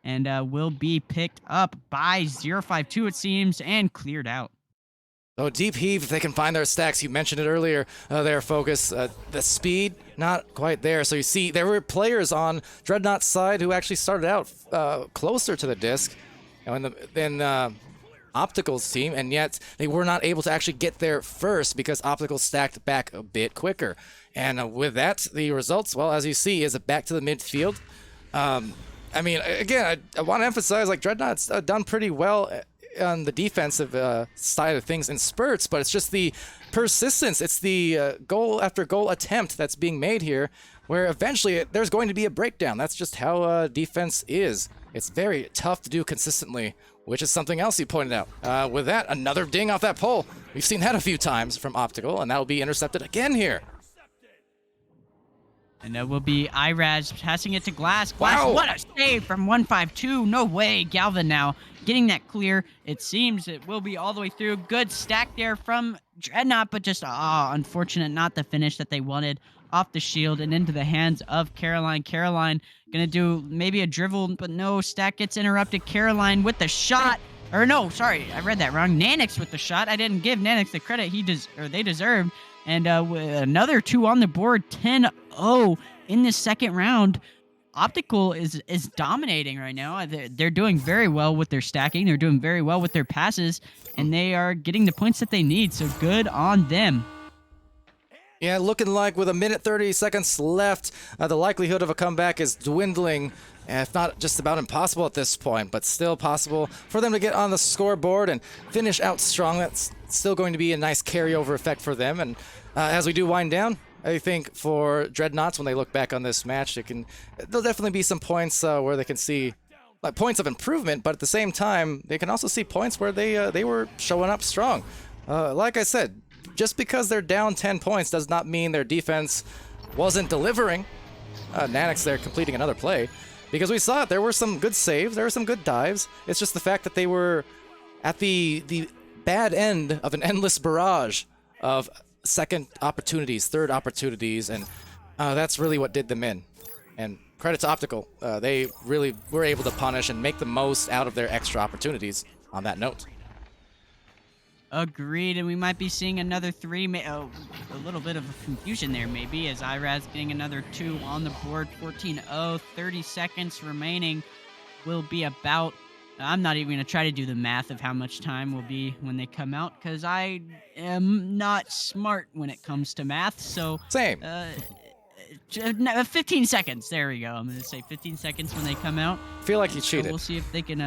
And will be picked up by 052, it seems, and cleared out. So Deep Heave, if they can find their stacks, you mentioned it earlier, their focus, the speed, not quite there. So you see, there were players on Dreadnought's side who actually started out closer to the disc than Optical's team, and yet they were not able to actually get there first because Optical stacked back a bit quicker. And with that, the results, well, as you see, is back to the midfield. I mean, again, I want to emphasize, like, Dreadnought's done pretty well on the defensive side of things in spurts, but it's just the persistence. It's the goal after goal attempt that's being made here, where eventually there's going to be a breakdown. That's just how defense is. It's very tough to do consistently, which is something else you pointed out. With that, another ding off that pole. We've seen that a few times from Optical, and that'll be intercepted again here. And that will be Iraz passing it to Glass. Glass, Wow. what a save from 152. No way. Galvin now getting that clear. It seems it will be all the way through. Good stack there from Dreadnought, but just, unfortunate, not the finish that they wanted. Off the shield and into the hands of Caroline. Caroline gonna do maybe a drivel, but no, stack gets interrupted. Caroline with the shot. Or no, sorry, I read that wrong. Nanix with the shot. I didn't give Nanix the credit they deserved. And another 2 on the board, 10-0 in the second round. Optical is dominating right now. They're doing very well with their stacking. They're doing very well with their passes, and they are getting the points that they need. So good on them. Yeah, looking like with a minute 30 seconds left, the likelihood of a comeback is dwindling, if not just about impossible at this point, but still possible for them to get on the scoreboard and finish out strong. That's still going to be a nice carryover effect for them. And as we do wind down, I think for Dreadnoughts, when they look back on this match, there'll definitely be some points where they can see like points of improvement, but at the same time, they can also see points where they were showing up strong. Like I said, just because they're down 10 points does not mean their defense wasn't delivering. Nanix there completing another play. Because we saw it, there were some good saves, there were some good dives. It's just the fact that they were at the bad end of an endless barrage of second opportunities, third opportunities, and that's really what did them in. And credit to Optical. They really were able to punish and make the most out of their extra opportunities on that note. Agreed, and we might be seeing another 3, a little bit of a confusion there maybe, as Iraz getting another 2 on the board, 14-0, 30 seconds remaining will be about, I'm not even going to try to do the math of how much time will be when they come out, because I am not smart when it comes to math, so... Same. 15 seconds, there we go, I'm going to say 15 seconds when they come out. Feel like you cheated. So we'll see if they can,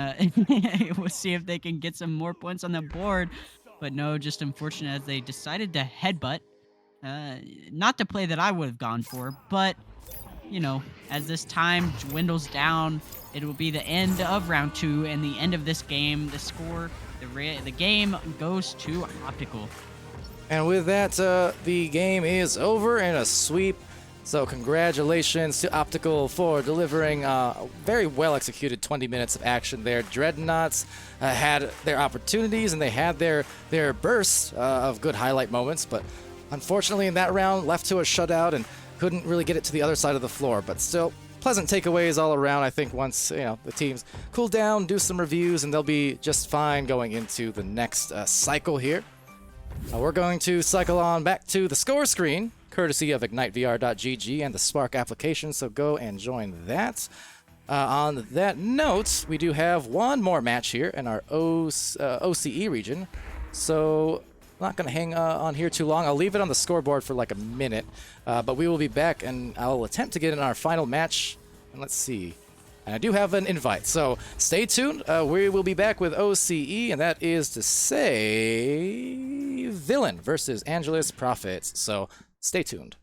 we'll see if they can get some more points on the board. But no, just unfortunate as they decided to headbutt. Not the play that I would have gone for, but, you know, as this time dwindles down, it will be the end of round 2 and the end of this game. The score, the game goes to Optical. And with that, the game is over in a sweep. So congratulations to Optical for delivering a very well-executed 20 minutes of action there. Dreadnoughts had their opportunities and they had their bursts of good highlight moments, but unfortunately in that round left to a shutout and couldn't really get it to the other side of the floor. But still, pleasant takeaways all around. I think once the teams cool down, do some reviews, and they'll be just fine going into the next cycle here. We're going to cycle on back to the score screen, courtesy of IgniteVR.gg and the Spark application, so go and join that. On that note, we do have one more match here in our OCE region, so I'm not going to hang on here too long. I'll leave it on the scoreboard for like a minute, but we will be back, and I'll attempt to get in our final match, and let's see. And I do have an invite, so stay tuned. We will be back with OCE, and that is to say Villain versus Angelus Prophets, so stay tuned.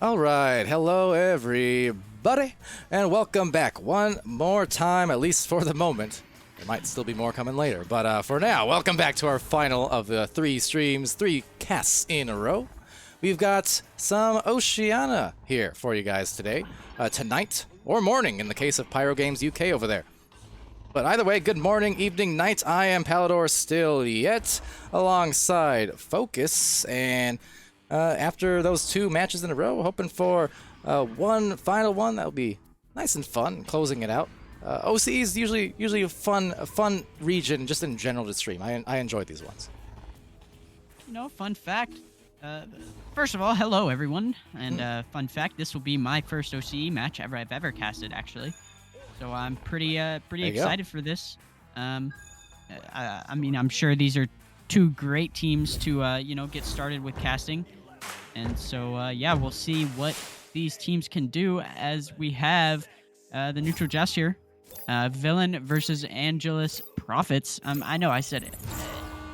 All right, hello everybody, and welcome back one more time, at least for the moment. There might still be more coming later, but for now, welcome back to our final of the 3 streams, 3 casts in a row. We've got some Oceania here for you guys today, tonight, or morning in the case of Pyro Games UK over there. But either way, good morning, evening, night. I am Palidore still yet, alongside Focus, and after those 2 matches in a row, hoping for one final one that'll be nice and fun, closing it out. OCE is usually a fun region just in general to stream. I enjoy these ones. Fun fact. First of all, hello everyone, and fun fact: this will be my first OCE match I've ever casted, actually. So I'm pretty excited for this. I mean, I'm sure these are 2 great teams to get started with casting, and so yeah, we'll see what these teams can do as we have the neutral joust here. Villain versus Angelus Prophets. I know I said it.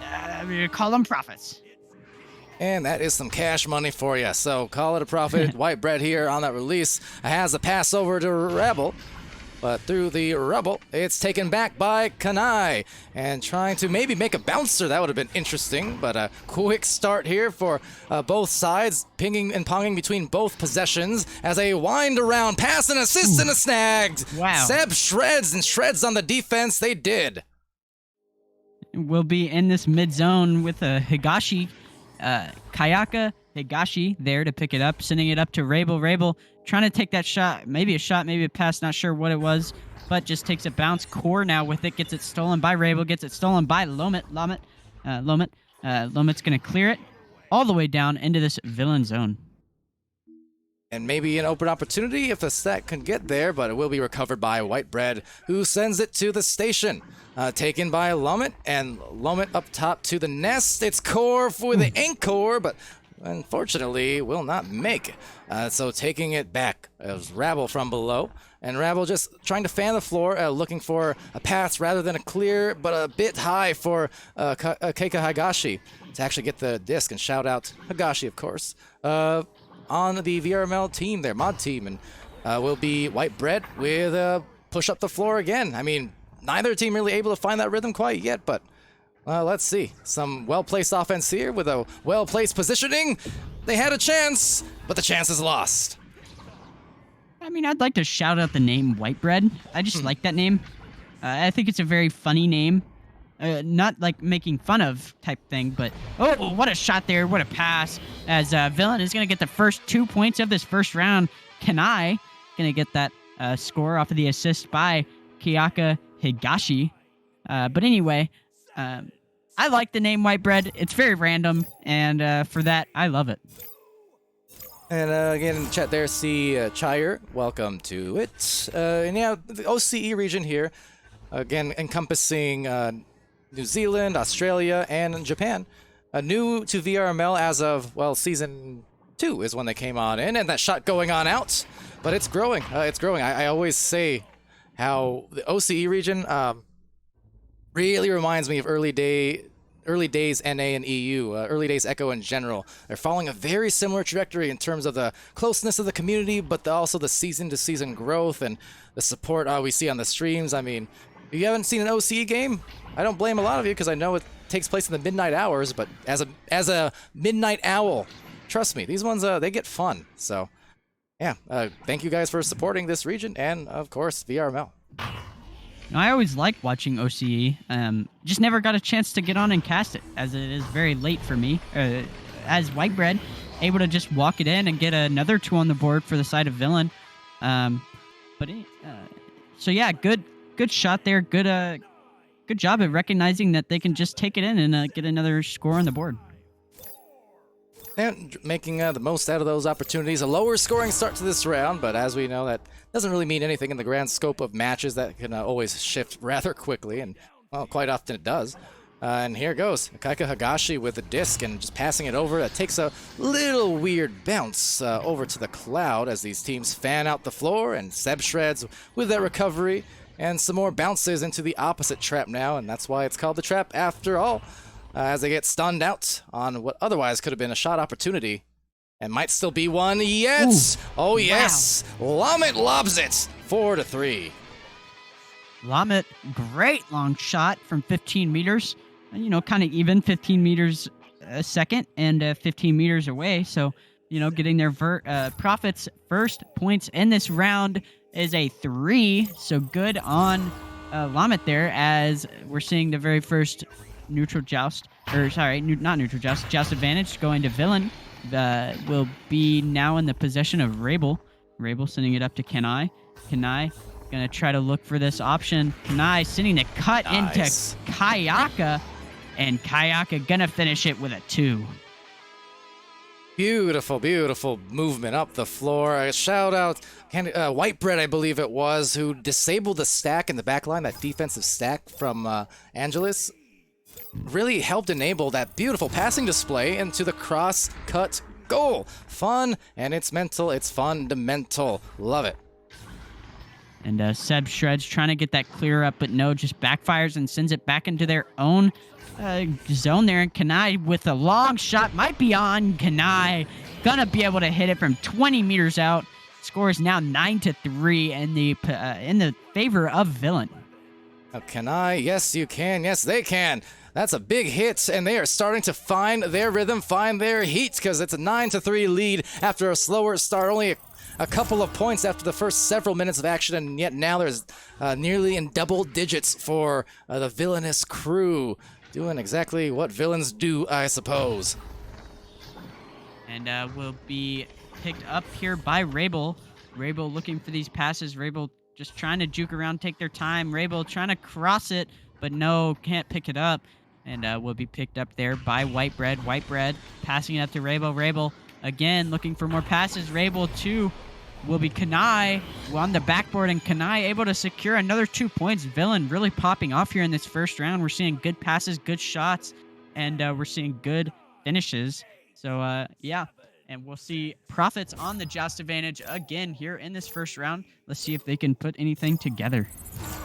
I'm gonna call them Prophets. And that is some cash money for you. So call it a profit. White Bread here on that release has a pass over to Rebel. But through the Rebel, it's taken back by Kanai. And trying to maybe make a bouncer. That would have been interesting. But a quick start here for both sides. Pinging and ponging between both possessions as a wind around pass and assist and a snagged. Wow. Seb shreds on the defense. They did. We'll be in this mid zone with a Higashi. Kayaka Higashi there to pick it up, sending it up to Rabel. Rabel trying to take that shot, maybe a pass, not sure what it was, but just takes a bounce. Core now with it, gets it stolen by Rabel, gets it stolen by Lomit. Lomit's going to clear it all the way down into this villain zone. And maybe an open opportunity if the stack can get there, but it will be recovered by White Bread, who sends it to the station. Taken by Lomit, and Lomit up top to the nest. It's Core for the Anchor, but unfortunately will not make it. So taking it back is Rabel from below, and Rabel just trying to fan the floor, looking for a pass rather than a clear, but a bit high for Keika Higashi to actually get the disc, and shout out Higashi, of course, on the VRML team there, mod team, and will be White Bread with push up the floor again. I mean, neither team really able to find that rhythm quite yet, but let's see. Some well-placed offense here with a well-placed positioning. They had a chance, but the chance is lost. I mean, I'd like to shout out the name White Bread. I just like that name. I think it's a very funny name. Not like making fun of type thing, but oh, what a shot there. What a pass. As Villain is going to get the first 2 points of this first round. Kanai going to get that score off of the assist by Kayaka Higashi. But anyway, I like the name White Bread. It's very random, and for that, I love it. And again, in the chat there, see Chire. Welcome to it. And yeah, the OCE region here, again, encompassing New Zealand, Australia, and Japan. New to VRML as of, well, Season 2 is when they came on in, and that shot going on out. But it's growing. It's growing. I always say how the OCE region really reminds me of early days NA and EU, early days Echo in general. They're following a very similar trajectory in terms of the closeness of the community, but also the season-to-season growth and the support we see on the streams. I mean, if you haven't seen an OCE game, I don't blame a lot of you because I know it takes place in the midnight hours, but as a midnight owl, trust me, these ones, they get fun. So yeah, thank you guys for supporting this region, and of course, VRML. I always liked watching OCE. Just never got a chance to get on and cast it, as it is very late for me. As White Bread, able to just walk it in and get another 2 on the board for the side of Villain. So yeah, good shot there. Good job at recognizing that they can just take it in and get another score on the board. And making the most out of those opportunities. A lower scoring start to this round, but as we know, that doesn't really mean anything in the grand scope of matches. That can always shift rather quickly, and well, quite often it does. And here goes Kaika Higashi with the disc and just passing it over. That takes a little weird bounce over to the cloud as these teams fan out the floor, and Seb shreds with that recovery, and some more bounces into the opposite trap now, and that's why it's called the trap after all. As they get stunned out on what otherwise could have been a shot opportunity. And might still be one yet. Ooh, Oh, yes. Lamet lobs it. 4-3. Lamet, great long shot from 15 meters. You know, kind of even 15 meters a second and 15 meters away. So, you know, getting their Profits first points in this round is a 3. So good on Lamet there, as we're seeing the very first neutral joust, or sorry, not neutral joust, joust advantage going to Villain. Will be now in the possession of Rabel. Rabel sending it up to Kenai. Kenai gonna try to look for this option. Kenai sending the cut into Kayaka, and Kayaka gonna finish it with a 2. Beautiful, beautiful movement up the floor. A shout out, White Bread, I believe it was, who disabled the stack in the back line, that defensive stack from Angelus. Really helped enable that beautiful passing display into the cross-cut goal. Fun, and it's mental, it's fundamental. Love it. And Seb Shreds trying to get that clear up, but no, just backfires and sends it back into their own zone there. And Kenai with a long shot, might be on. Kenai gonna be able to hit it from 20 meters out. Score is now 9-3 in the favor of Villain. Kenai, yes you can, yes they can. That's a big hit, and they are starting to find their rhythm, find their heat, because it's a 9-3 lead after a slower start. Only a couple of points after the first several minutes of action, and yet now there's nearly in double digits for the villainous crew. Doing exactly what villains do, I suppose. And will be picked up here by Rabel. Rabel looking for these passes. Rabel just trying to juke around, take their time. Rabel trying to cross it, but no, can't pick it up. And will be picked up there by White Bread. White Bread passing it up to Rabel. Rabel again looking for more passes. Rabel to will be Kenai on the backboard, and Kenai able to secure another 2 points. Villain really popping off here in this first round. We're seeing good passes, good shots, and we're seeing good finishes. So, yeah. And we'll see Profits on the joust advantage again here in this first round. Let's see if they can put anything together.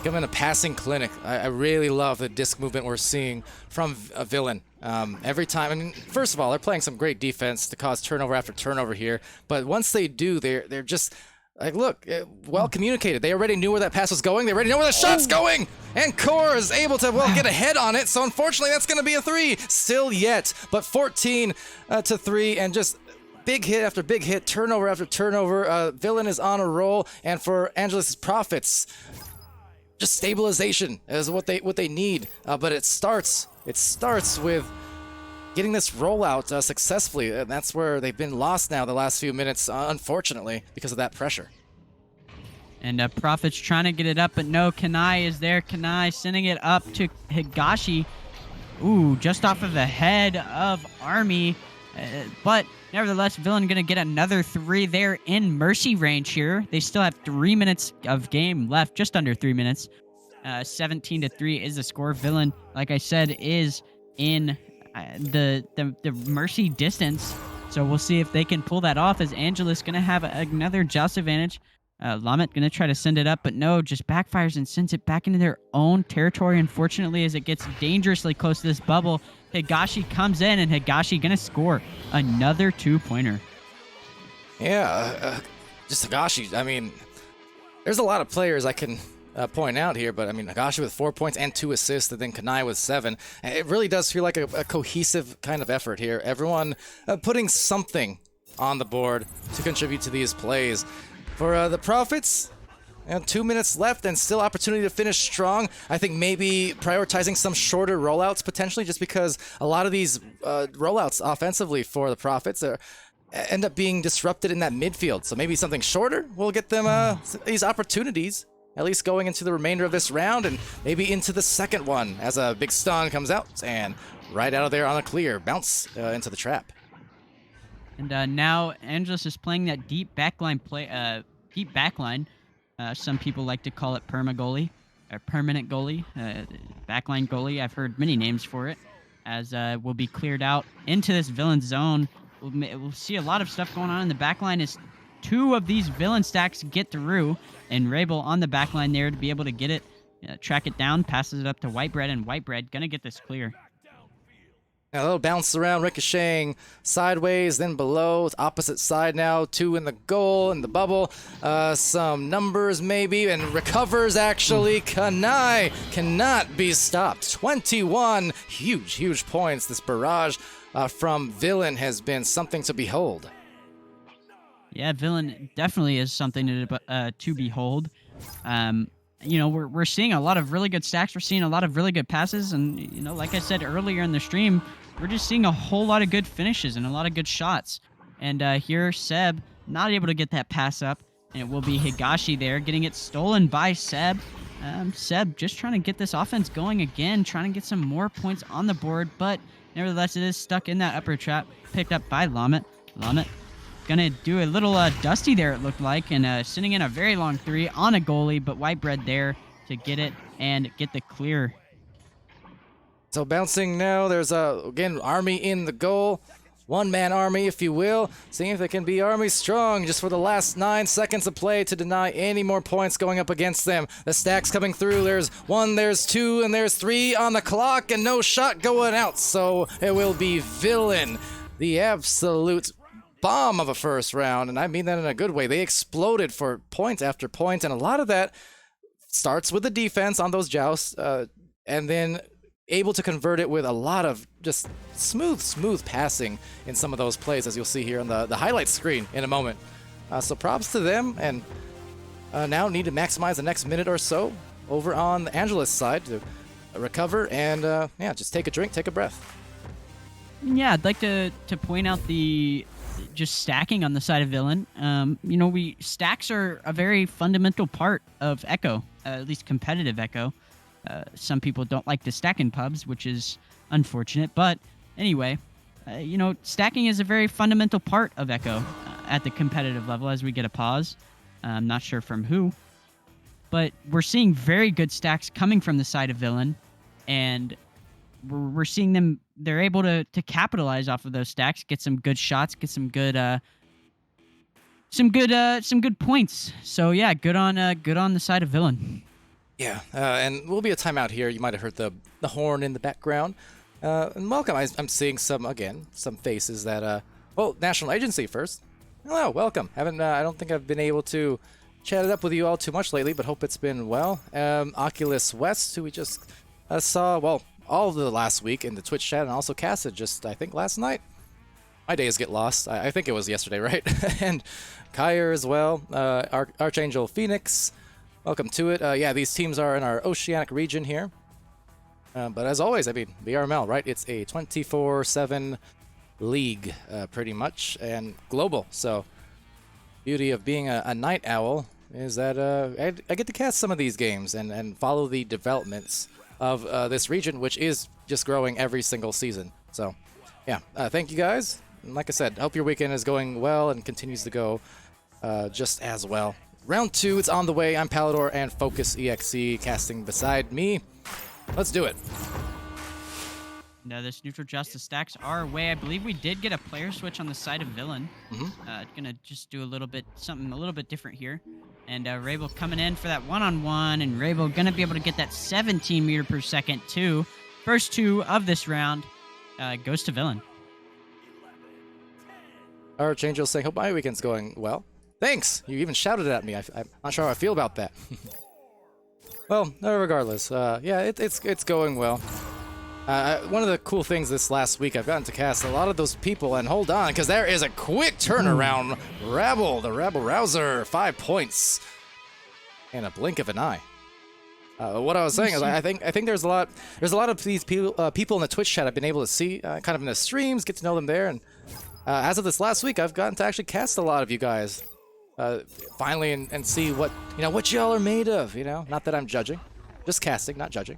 Giving a passing clinic. I really love the disc movement we're seeing from a Villain. Every time, I mean, first of all, they're playing some great defense to cause turnover after turnover here. But once they do, they're just like, look, well communicated. They already knew where that pass was going. They already know where the shot's going. And Core is able to, well, get ahead on it. So unfortunately, that's going to be a 3. Still yet, but 14-3, and just big hit after big hit, turnover after turnover. Villain is on a roll, and for Angelus' Profits, just stabilization is what they need. But it starts with getting this rollout successfully, and that's where they've been lost now the last few minutes, unfortunately, because of that pressure. And Profits trying to get it up, but no, Kenai is there. Kenai sending it up to Higashi. Ooh, just off of the head of Army. But nevertheless, Villain going to get another 3 there in mercy range here. They still have 3 minutes of game left, just under 3 minutes. 17-3 is the score. Villain, like I said, is in the mercy distance. So we'll see if they can pull that off, as Angelus going to have another joust advantage. Lamet going to try to send it up, but no, just backfires and sends it back into their own territory, unfortunately, as it gets dangerously close to this bubble. Higashi comes in, and Higashi going to score another 2-pointer. Yeah, just Higashi. I mean, there's a lot of players I can point out here, but I mean, Higashi with 4 points and 2 assists, and then Kenai with 7. It really does feel like a cohesive kind of effort here. Everyone putting something on the board to contribute to these plays. For the Profits, 2 minutes left and still opportunity to finish strong. I think maybe prioritizing some shorter rollouts potentially, just because a lot of these rollouts offensively for the Profits end up being disrupted in that midfield. So maybe something shorter will get them these opportunities, at least going into the remainder of this round and maybe into the second one, as a big stun comes out and right out of there on a clear bounce into the trap. And now Angelus is playing that deep backline play. Deep backline. Some people like to call it perma-goalie, or permanent goalie, backline goalie. I've heard many names for it, as will be cleared out into this villain zone. We'll see a lot of stuff going on in the backline as 2 of these villain stacks get through, and Rabel on the backline there to be able to get it, track it down, passes it up to White Bread, and White Bread gonna get this clear. A little bounce around, ricocheting sideways, then below, opposite side now, 2 in the goal, in the bubble, some numbers maybe, and recovers actually. Kanai cannot be stopped. 21, huge points. This barrage from Villain has been something to behold. Yeah, Villain definitely is something to behold. We're seeing a lot of really good stacks. We're seeing a lot of really good passes. And, like I said earlier in the stream, we're just seeing a whole lot of good finishes and a lot of good shots. And here, Seb not able to get that pass up. And it will be Higashi there getting it stolen by Seb. Seb just trying to get this offense going again, trying to get some more points on the board. But nevertheless, it is stuck in that upper trap, picked up by Lamet. Lamet gonna do a little dusty there, it looked like, and sending in a very long 3 on a goalie, but White Bread there to get it and get the clear. So bouncing now, there's again Army in the goal. One-man Army, if you will. Seeing if they can be Army strong just for the last 9 seconds of play to deny any more points going up against them. The stacks coming through. There's 1, there's 2, and there's 3 on the clock, and no shot going out. So it will be Villain, the absolute bomb of a first round, and I mean that in a good way. They exploded for point after point, and a lot of that starts with the defense on those jousts, and then able to convert it with a lot of just smooth passing in some of those plays, as you'll see here on the highlight screen in a moment. So props to them, and now need to maximize the next minute or so over on the Angelus side to recover and just take a drink, take a breath. Yeah, I'd like to point out the just stacking on the side of Villain. Stacks are a very fundamental part of Echo, at least competitive Echo. Some people don't like to stack in pubs, which is unfortunate. But anyway, stacking is a very fundamental part of Echo at the competitive level. As we get a pause, I'm not sure from who, but we're seeing very good stacks coming from the side of Villain, and we're seeing them. They're able to capitalize off of those stacks, get some good shots, get some good points. So yeah, good on the side of Villain. Yeah, and will be a timeout here. You might have heard the horn in the background. And welcome. I'm seeing some faces that National Agency first. Hello, welcome. I don't think I've been able to chat it up with you all too much lately, but hope it's been well. Oculus West, who we just saw all of the last week in the Twitch chat, and also casted just, I think, last night. My days get lost. I think it was yesterday, right? And Kyer as well. Archangel Phoenix, welcome to it. These teams are in our Oceanic region here. But as always, I mean, VRML, right? It's a 24/7 league, pretty much, and global. So, beauty of being a night owl is that I get to cast some of these games and follow the developments of this region, which is just growing every single season. So, yeah, thank you guys. And like I said, hope your weekend is going well and continues to go just as well. Round 2, it's on the way. I'm Palidore and Focus EXE casting beside me. Let's do it. No, this neutral justice stacks our way. I believe we did get a player switch on the side of Villain. Gonna just do something a little bit different here. And Rabel coming in for that one-on-one, and Rabel gonna be able to get that 17 meter per second too. First 2 of this round goes to Villain. Archangel saying, hope my weekend's going well. Thanks! You even shouted at me. I'm not sure how I feel about that. Well, regardless, it's going well. One of the cool things this last week, I've gotten to cast a lot of those people, and hold on, because there is a quick turnaround. Rabble, the Rabble Rouser, 5 points in a blink of an eye. What I was saying is, I think there's a lot of these people in the Twitch chat I've been able to see, kind of in the streams, get to know them there, and as of this last week, I've gotten to actually cast a lot of you guys, finally, and see what y'all are made of. Not that I'm judging, just casting, not judging,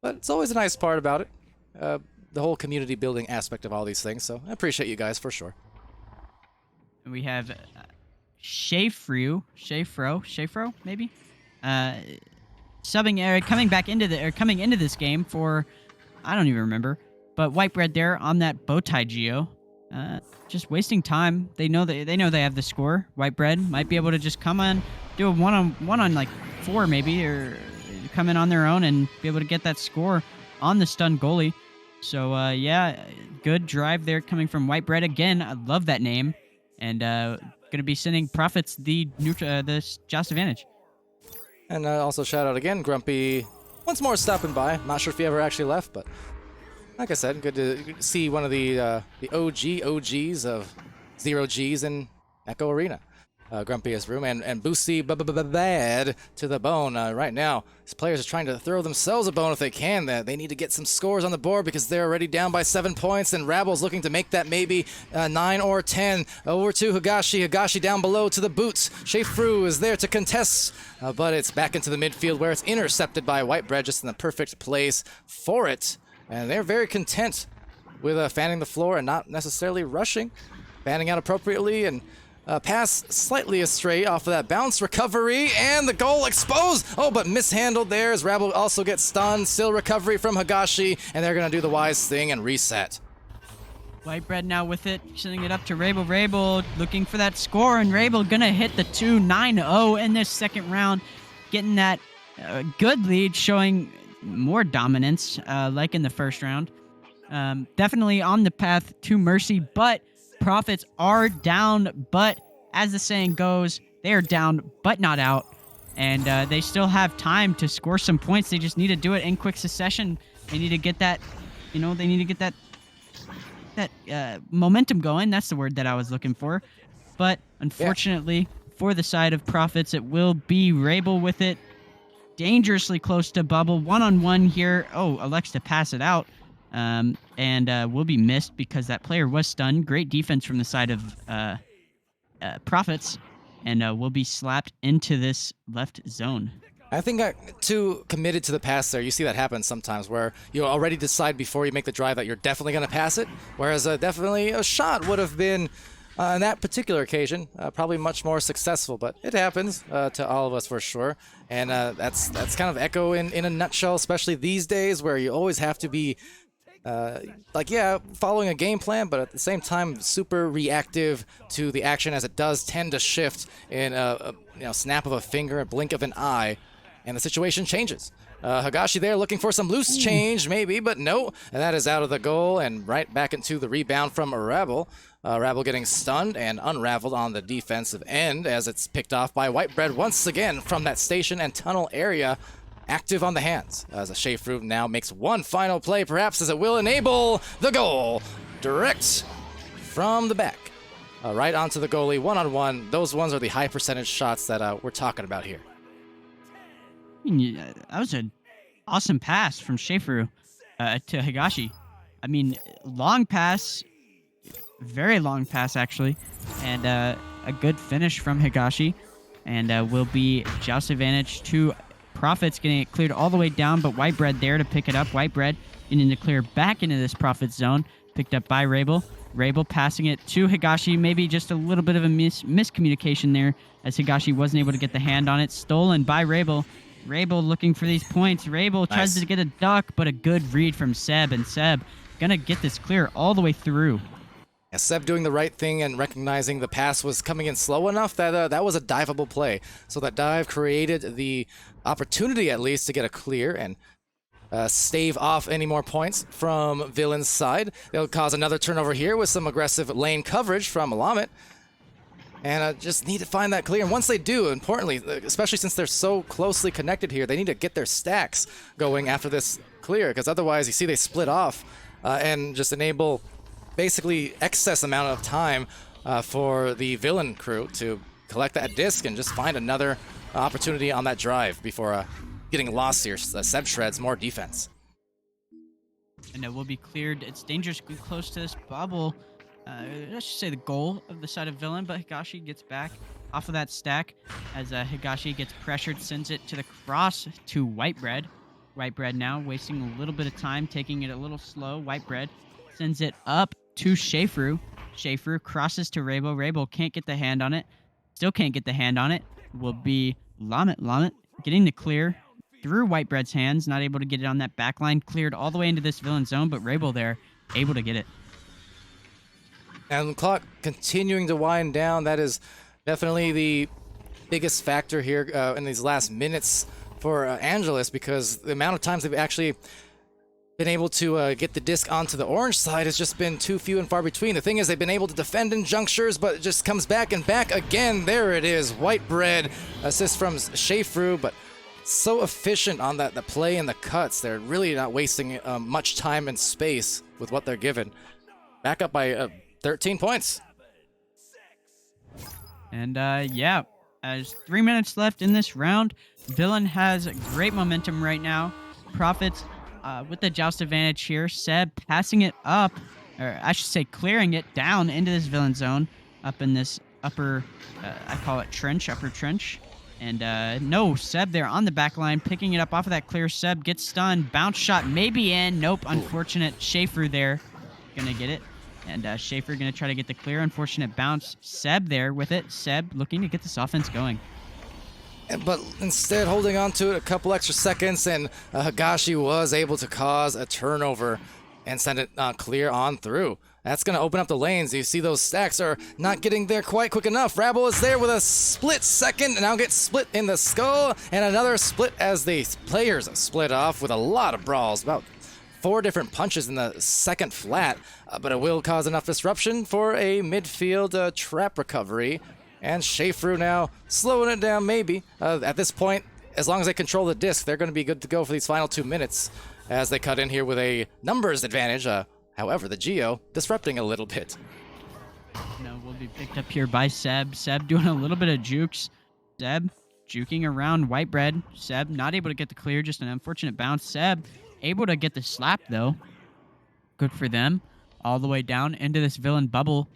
but it's always a nice part about it. The whole community building aspect of all these things, so I appreciate you guys for sure. We have Shafro, maybe, coming into this game for, I don't even remember, but White Bread there on that bow tie Geo, just wasting time. They know they have the score. White Bread might be able to just come on, do a one on like 4 maybe, or come in on their own and be able to get that score on the stunned goalie. So yeah, good drive there coming from White Bread again. I love that name, and gonna be sending Profits the this Joust advantage. And also shout out again, Grumpy, once more stopping by. Not sure if he ever actually left, but like I said, good to see one of the OGs of 0Gs in Echo Arena. Grumpy's room and Boosty bad to the bone right now. These players are trying to throw themselves a bone if they can. They need to get some scores on the board because they're already down by 7 points, and Rabble's looking to make that maybe 9 or 10. Over to Higashi. Higashi down below to the boots. Shefru is there to contest, but it's back into the midfield where it's intercepted by White Bread, just in the perfect place for it. And they're very content with fanning the floor and not necessarily rushing. Fanning out appropriately and pass slightly astray off of that bounce recovery, and the goal exposed. Oh, but mishandled there as Rabble also gets stunned. Still recovery from Higashi, and they're going to do the wise thing and reset. White Bread now with it, sending it up to Rabel. Rabel looking for that score, and Rabel going to hit the 2-9-0 in this second round, getting that good lead, showing more dominance like in the first round. Definitely on the path to mercy, but Profits are down, but as the saying goes, they are down but not out, and they still have time to score some points. They just need to do it in quick succession. They need to get that, they need to get that momentum going. That's the word that I was looking for. But unfortunately, for the side of Profits, it will be Rabel with it, dangerously close to bubble. One-on-one here. Oh, elects to pass it out. And will be missed because that player was stunned. Great defense from the side of Profits, and will be slapped into this left zone. I think too committed to the pass there. You see that happen sometimes where you already decide before you make the drive that you're definitely going to pass it, whereas definitely a shot would have been, on that particular occasion, probably much more successful. But it happens to all of us for sure. And that's kind of Echo in a nutshell, especially these days where you always have to be following a game plan, but at the same time, super reactive to the action, as it does tend to shift in a snap of a finger, a blink of an eye, and the situation changes. Higashi there looking for some loose change, maybe, but no, and that is out of the goal and right back into the rebound from Rabble. Rabble getting stunned and unraveled on the defensive end as it's picked off by White Bread once again from that station and tunnel area. Active on the hands as a Shefru now makes one final play, perhaps, as it will enable the goal direct from the back, right onto the goalie, one-on-one. Those ones are the high percentage shots that we're talking about here. That was an awesome pass from Shefru to Higashi. I mean, long pass, very long pass actually, and a good finish from Higashi, and will be Joust advantage to Profits, getting it cleared all the way down, but White Bread there to pick it up. White Bread getting to clear back into this Profit zone, picked up by Rabel. Rabel passing it to Higashi, maybe just a little bit of a miscommunication there as Higashi wasn't able to get the hand on it. Stolen by Rabel. Rabel looking for these points. Rabel tries to get a duck, but a good read from Seb, and Seb gonna get this clear all the way through. Yeah, Seb doing the right thing and recognizing the pass was coming in slow enough that that was a diveable play. So that dive created the opportunity, at least, to get a clear and stave off any more points from Villain's side. It'll cause another turnover here with some aggressive lane coverage from Alamet. And just need to find that clear. And once they do, importantly, especially since they're so closely connected here, they need to get their stacks going after this clear, because otherwise you see they split off and just enable basically excess amount of time for the Villain crew to collect that disc and just find another opportunity on that drive before getting lost here. Seb shreds more defense. And it will be cleared. It's dangerously close to this bubble. Let's just say the goal of the side of Villain, but Higashi gets back off of that stack as Higashi gets pressured, sends it to the cross to White Bread. White Bread now wasting a little bit of time, taking it a little slow. White Bread sends it up to Shefru. Shefru crosses to Rabel. Rabel can't get the hand on it. Still can't get the hand on it. Will be Lamet. Lamet getting the clear through White Bread's hands, not able to get it on that back line. Cleared all the way into this Villain zone, but Rabel there able to get it. And the clock continuing to wind down. That is definitely the biggest factor here in these last minutes for Angelus, because the amount of times they've actually been able to get the disc onto the orange side has just been too few and far between. The thing is, they've been able to defend in junctures, but it just comes back and back again. There it is, white bread, assist from Shafru, but so efficient on the play and the cuts. They're really not wasting much time and space with what they're given. Back up by 13 points. And yeah, as 3 minutes left in this round, Villain has great momentum right now. Profits with the joust advantage here. Seb passing it up, or I should say clearing it down into this Villain zone, up in this upper, I call it trench, upper trench. And no, Seb there on the back line, picking it up off of that clear. Seb gets stunned, bounce shot maybe in. Nope, unfortunate. Schaefer there, gonna get it. And Schaefer going to try to get the clear. Unfortunate bounce. Seb there with it. Seb looking to get this offense going. But instead holding on to it a couple extra seconds, and Higashi was able to cause a turnover and send it clear on through. That's going to open up the lanes. You see those stacks are not getting there quite quick enough. Rabble is there with a split second, and now gets split in the skull, and another split as the players split off with a lot of brawls. About 4 different punches in the second flat, but it will cause enough disruption for a midfield trap recovery. And Shafru now slowing it down maybe. At this point, as long as they control the disc, they're going to be good to go for these final 2 minutes as they cut in here with a numbers advantage. However, the Geo disrupting a little bit. No, will be picked up here by Seb. Seb doing a little bit of jukes. Seb juking around white bread. Seb not able to get the clear, just an unfortunate bounce. Seb able to get the slap, though. Good for them. All the way down into this Villain bubble.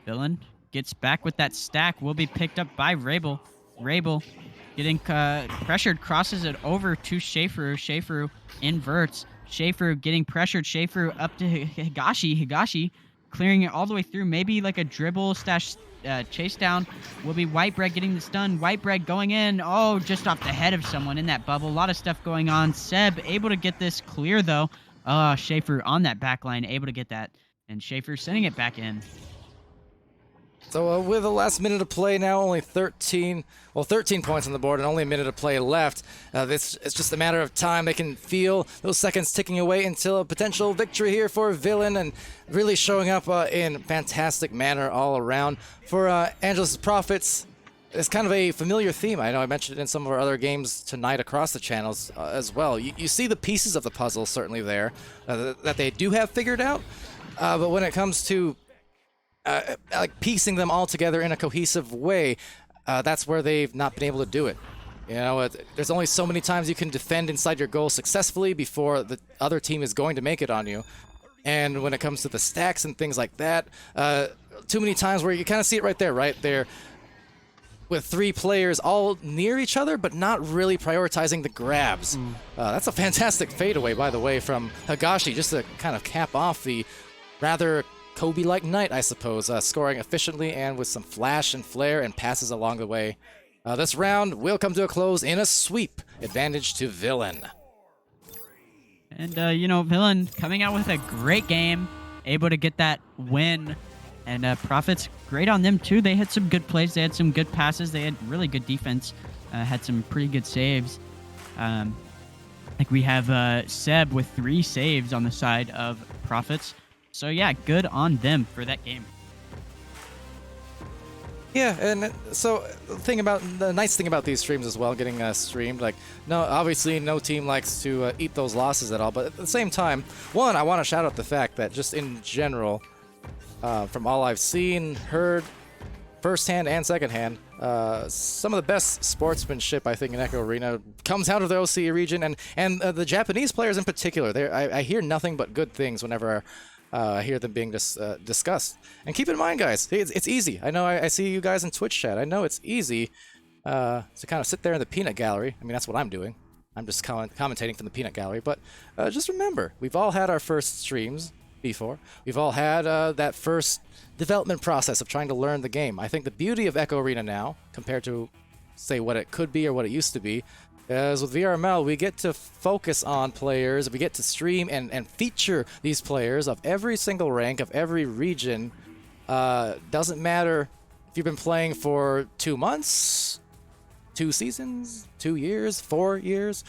Villain gets back with that stack. Will be picked up by Rabel. Rabel getting pressured, crosses it over to Schaefer. Schaefer inverts. Schaefer getting pressured. Schaefer up to Higashi. Higashi clearing it all the way through. Maybe like a dribble slash chase down. Will be white bread getting the stun. White bread going in. Oh, just off the head of someone in that bubble. A lot of stuff going on. Seb able to get this clear, though. Schaefer on that back line, able to get that. And Schaefer sending it back in. So with the last minute of play now, only 13 points on the board and only a minute of play left. It's just a matter of time. They can feel those seconds ticking away until a potential victory here for Villain, and really showing up in fantastic manner all around. For Angelus' Profits, it's kind of a familiar theme. I know I mentioned it in some of our other games tonight across the channels as well. You see the pieces of the puzzle certainly there that they do have figured out, but when it comes to like piecing them all together in a cohesive way, that's where they've not been able to do it. You know, there's only so many times you can defend inside your goal successfully before the other team is going to make it on you. And when it comes to the stacks and things like that, too many times where you kind of see it right there, with 3 players all near each other, but not really prioritizing the grabs. That's a fantastic fadeaway, by the way, from Higashi, just to kind of cap off the rather Kobe-like night, I suppose, scoring efficiently and with some flash and flare and passes along the way. This round will come to a close in a sweep. Advantage to Villain. And, you know, Villain coming out with a great game, able to get that win. And Profits, great on them, too. They had some good plays. They had some good passes. They had really good defense. Had some pretty good saves. Like we have Seb with 3 saves on the side of Profits. So, yeah, good on them for that game. Yeah, and so the nice thing about these streams as well, getting streamed, like, no, obviously no team likes to eat those losses at all, but at the same time, one, I want to shout out the fact that just in general, from all I've seen, heard, firsthand and secondhand, some of the best sportsmanship, I think, in Echo Arena comes out of the OCE region, and the Japanese players in particular. I hear nothing but good things whenever I hear them being discussed. And keep in mind, guys, it's easy. I know I see you guys in Twitch chat. I know it's easy to kind of sit there in the peanut gallery. I mean, that's what I'm doing. I'm just commentating from the peanut gallery. But just remember, we've all had our first streams before. We've all had that first development process of trying to learn the game. I think the beauty of Echo Arena now, compared to, say, what it could be or what it used to be, is with VRML, we get to focus on players, we get to stream and feature these players of every single rank, of every region. Doesn't matter if you've been playing for 2 months, 2 seasons, 2 years, 4 years.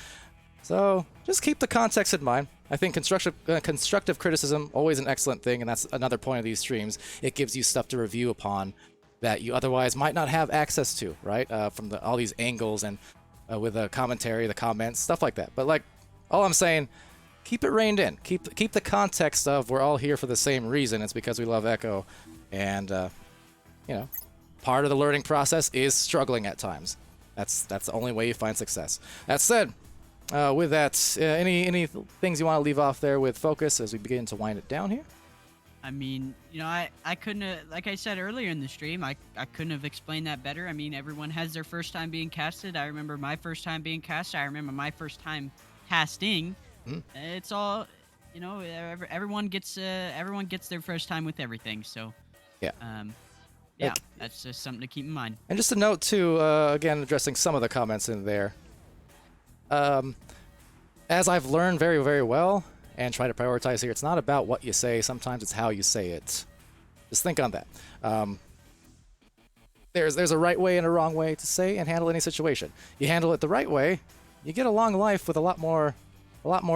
So just keep the context in mind. I think constructive criticism, always an excellent thing, and that's another point of these streams. It gives you stuff to review upon that you otherwise might not have access to, right? From all these angles and with the commentary, the comments, stuff like that. But like, all I'm saying, keep it reined in. Keep the context of we're all here for the same reason. It's because we love Echo, and you know, part of the learning process is struggling at times. That's the only way you find success. That said, with that, any things you want to leave off there with Focus as we begin to wind it down here? I mean, you know, I couldn't have, like I said earlier in the stream, I couldn't have explained that better. I mean, everyone has their first time being casted. I remember my first time being casted. I remember my first time casting. It's all, you know, everyone gets their first time with everything. So, yeah. Yeah, that's just something to keep in mind. And just a note too, again, addressing some of the comments in there. As I've learned very, very well and try to prioritize here, it's not about what you say. Sometimes it's how you say it. Just think on that. There's a right way and a wrong way to say and handle any situation. You handle it the right way, you get a long life with a lot more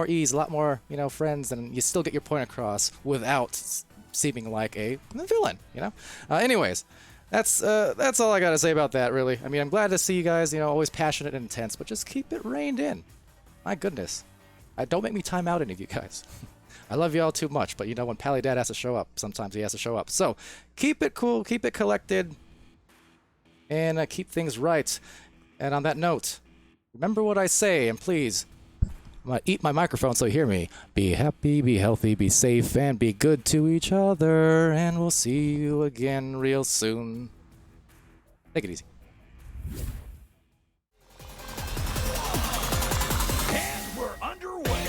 ease, a lot more, you know, friends, and you still get your point across without seeming like a villain, you know? Anyways, that's all I gotta say about that, really. I mean, I'm glad to see you guys, you know, always passionate and intense, but just keep it reined in. My goodness. Don't make me time out any of you guys. I love you all too much, but you know, when Pally Dad has to show up, sometimes he has to show up. So, keep it cool, keep it collected, and keep things right. And on that note, remember what I say, and please, I'm gonna eat my microphone so you hear me. Be happy, be healthy, be safe, and be good to each other. And we'll see you again real soon. Take it easy. And we're underway.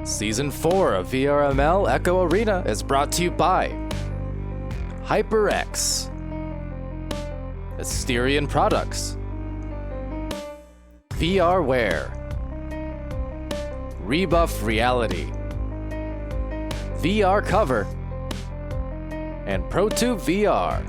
Season 4 of VRML Echo Arena is brought to you by HyperX, Asterion Products, VRware, Rebuff Reality, VR Cover, and ProTube VR.